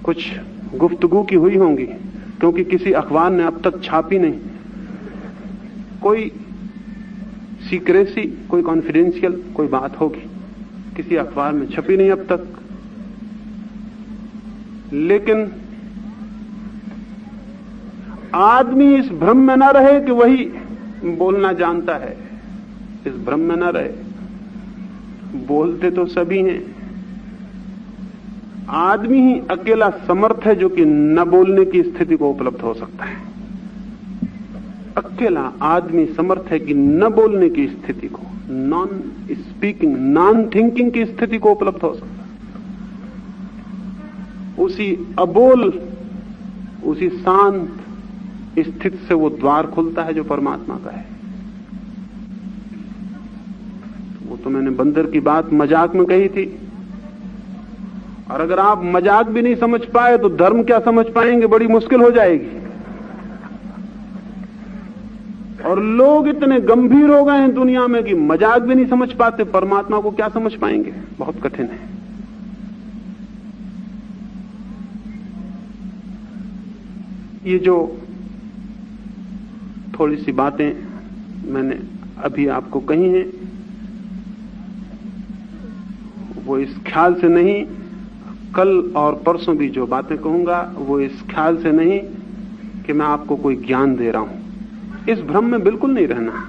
कुछ गुफ्तगू की हुई होंगी, क्योंकि किसी अखबार ने अब तक छापी नहीं। कोई सीक्रेसी, कोई कॉन्फिडेंशियल कोई बात होगी, किसी अखबार में छपी नहीं अब तक। लेकिन आदमी इस भ्रम में न रहे कि वही बोलना जानता है, इस भ्रम में न रहे। बोलते तो सभी हैं, आदमी ही अकेला समर्थ है जो कि न बोलने की स्थिति को उपलब्ध हो सकता है। अकेला आदमी समर्थ है कि न बोलने की स्थिति को, नॉन स्पीकिंग, नॉन थिंकिंग की स्थिति को उपलब्ध हो सकता है। उसी अबोल, उसी शांत स्थिति से वो द्वार खुलता है जो परमात्मा का है। वो तो मैंने बंदर की बात मजाक में कही थी, और अगर आप मजाक भी नहीं समझ पाए तो धर्म क्या समझ पाएंगे, बड़ी मुश्किल हो जाएगी। और लोग इतने गंभीर हो गए हैं दुनिया में कि मजाक भी नहीं समझ पाते, परमात्मा को क्या समझ पाएंगे? बहुत कठिन है। ये जो थोड़ी सी बातें मैंने अभी आपको कही हैं, वो इस ख्याल से नहीं, कल और परसों भी जो बातें कहूंगा वो इस ख्याल से नहीं कि मैं आपको कोई ज्ञान दे रहा हूं। इस भ्रम में बिल्कुल नहीं रहना,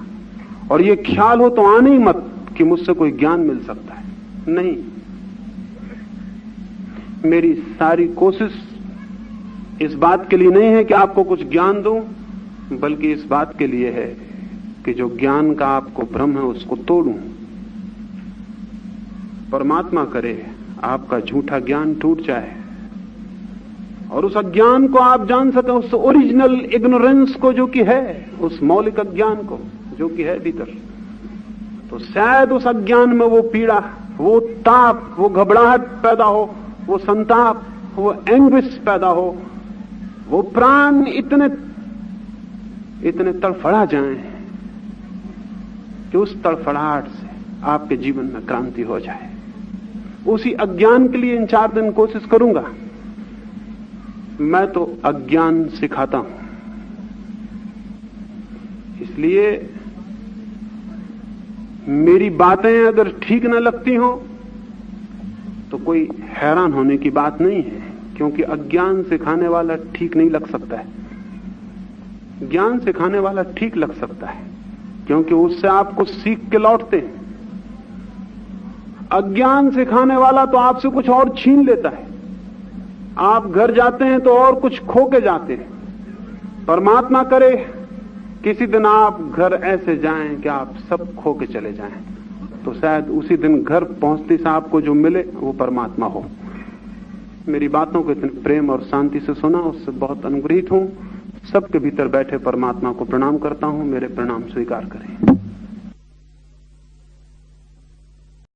और ये ख्याल हो तो आने ही मत कि मुझसे कोई ज्ञान मिल सकता है। नहीं, मेरी सारी कोशिश इस बात के लिए नहीं है कि आपको कुछ ज्ञान दूं, बल्कि इस बात के लिए है कि जो ज्ञान का आपको भ्रम है उसको तोड़ूं। परमात्मा करे आपका झूठा ज्ञान टूट जाए और उस अज्ञान को आप जान सकें, उस ओरिजिनल इग्नोरेंस को जो कि है, उस मौलिक अज्ञान को जो कि है भीतर। तो शायद उस अज्ञान में वो पीड़ा, वो ताप, वो घबराहट पैदा हो, वो संताप, वो एंग्विश पैदा हो, वो प्राण इतने तड़फड़ा जाएं कि उस तड़फड़ाहट से आपके जीवन में क्रांति हो जाए। उसी अज्ञान के लिए इन 4 दिन कोशिश करूंगा। मैं तो अज्ञान सिखाता हूं, इसलिए मेरी बातें अगर ठीक न लगती हो तो कोई हैरान होने की बात नहीं है, क्योंकि अज्ञान सिखाने वाला ठीक नहीं लग सकता है। ज्ञान सिखाने वाला ठीक लग सकता है, क्योंकि उससे आपको सीख के लौटते हैं। अज्ञान सिखाने वाला तो आपसे कुछ और छीन लेता है। आप घर जाते हैं तो और कुछ खो के जाते हैं। परमात्मा करे किसी दिन आप घर ऐसे जाएं कि आप सब खो के चले जाएं, तो शायद उसी दिन घर पहुंचते से आपको जो मिले वो परमात्मा हो। मेरी बातों को इतने प्रेम और शांति से सुना, उससे बहुत अनुग्रहित हूं। सबके भीतर बैठे परमात्मा को प्रणाम करता हूं। मेरे प्रणाम स्वीकार करें।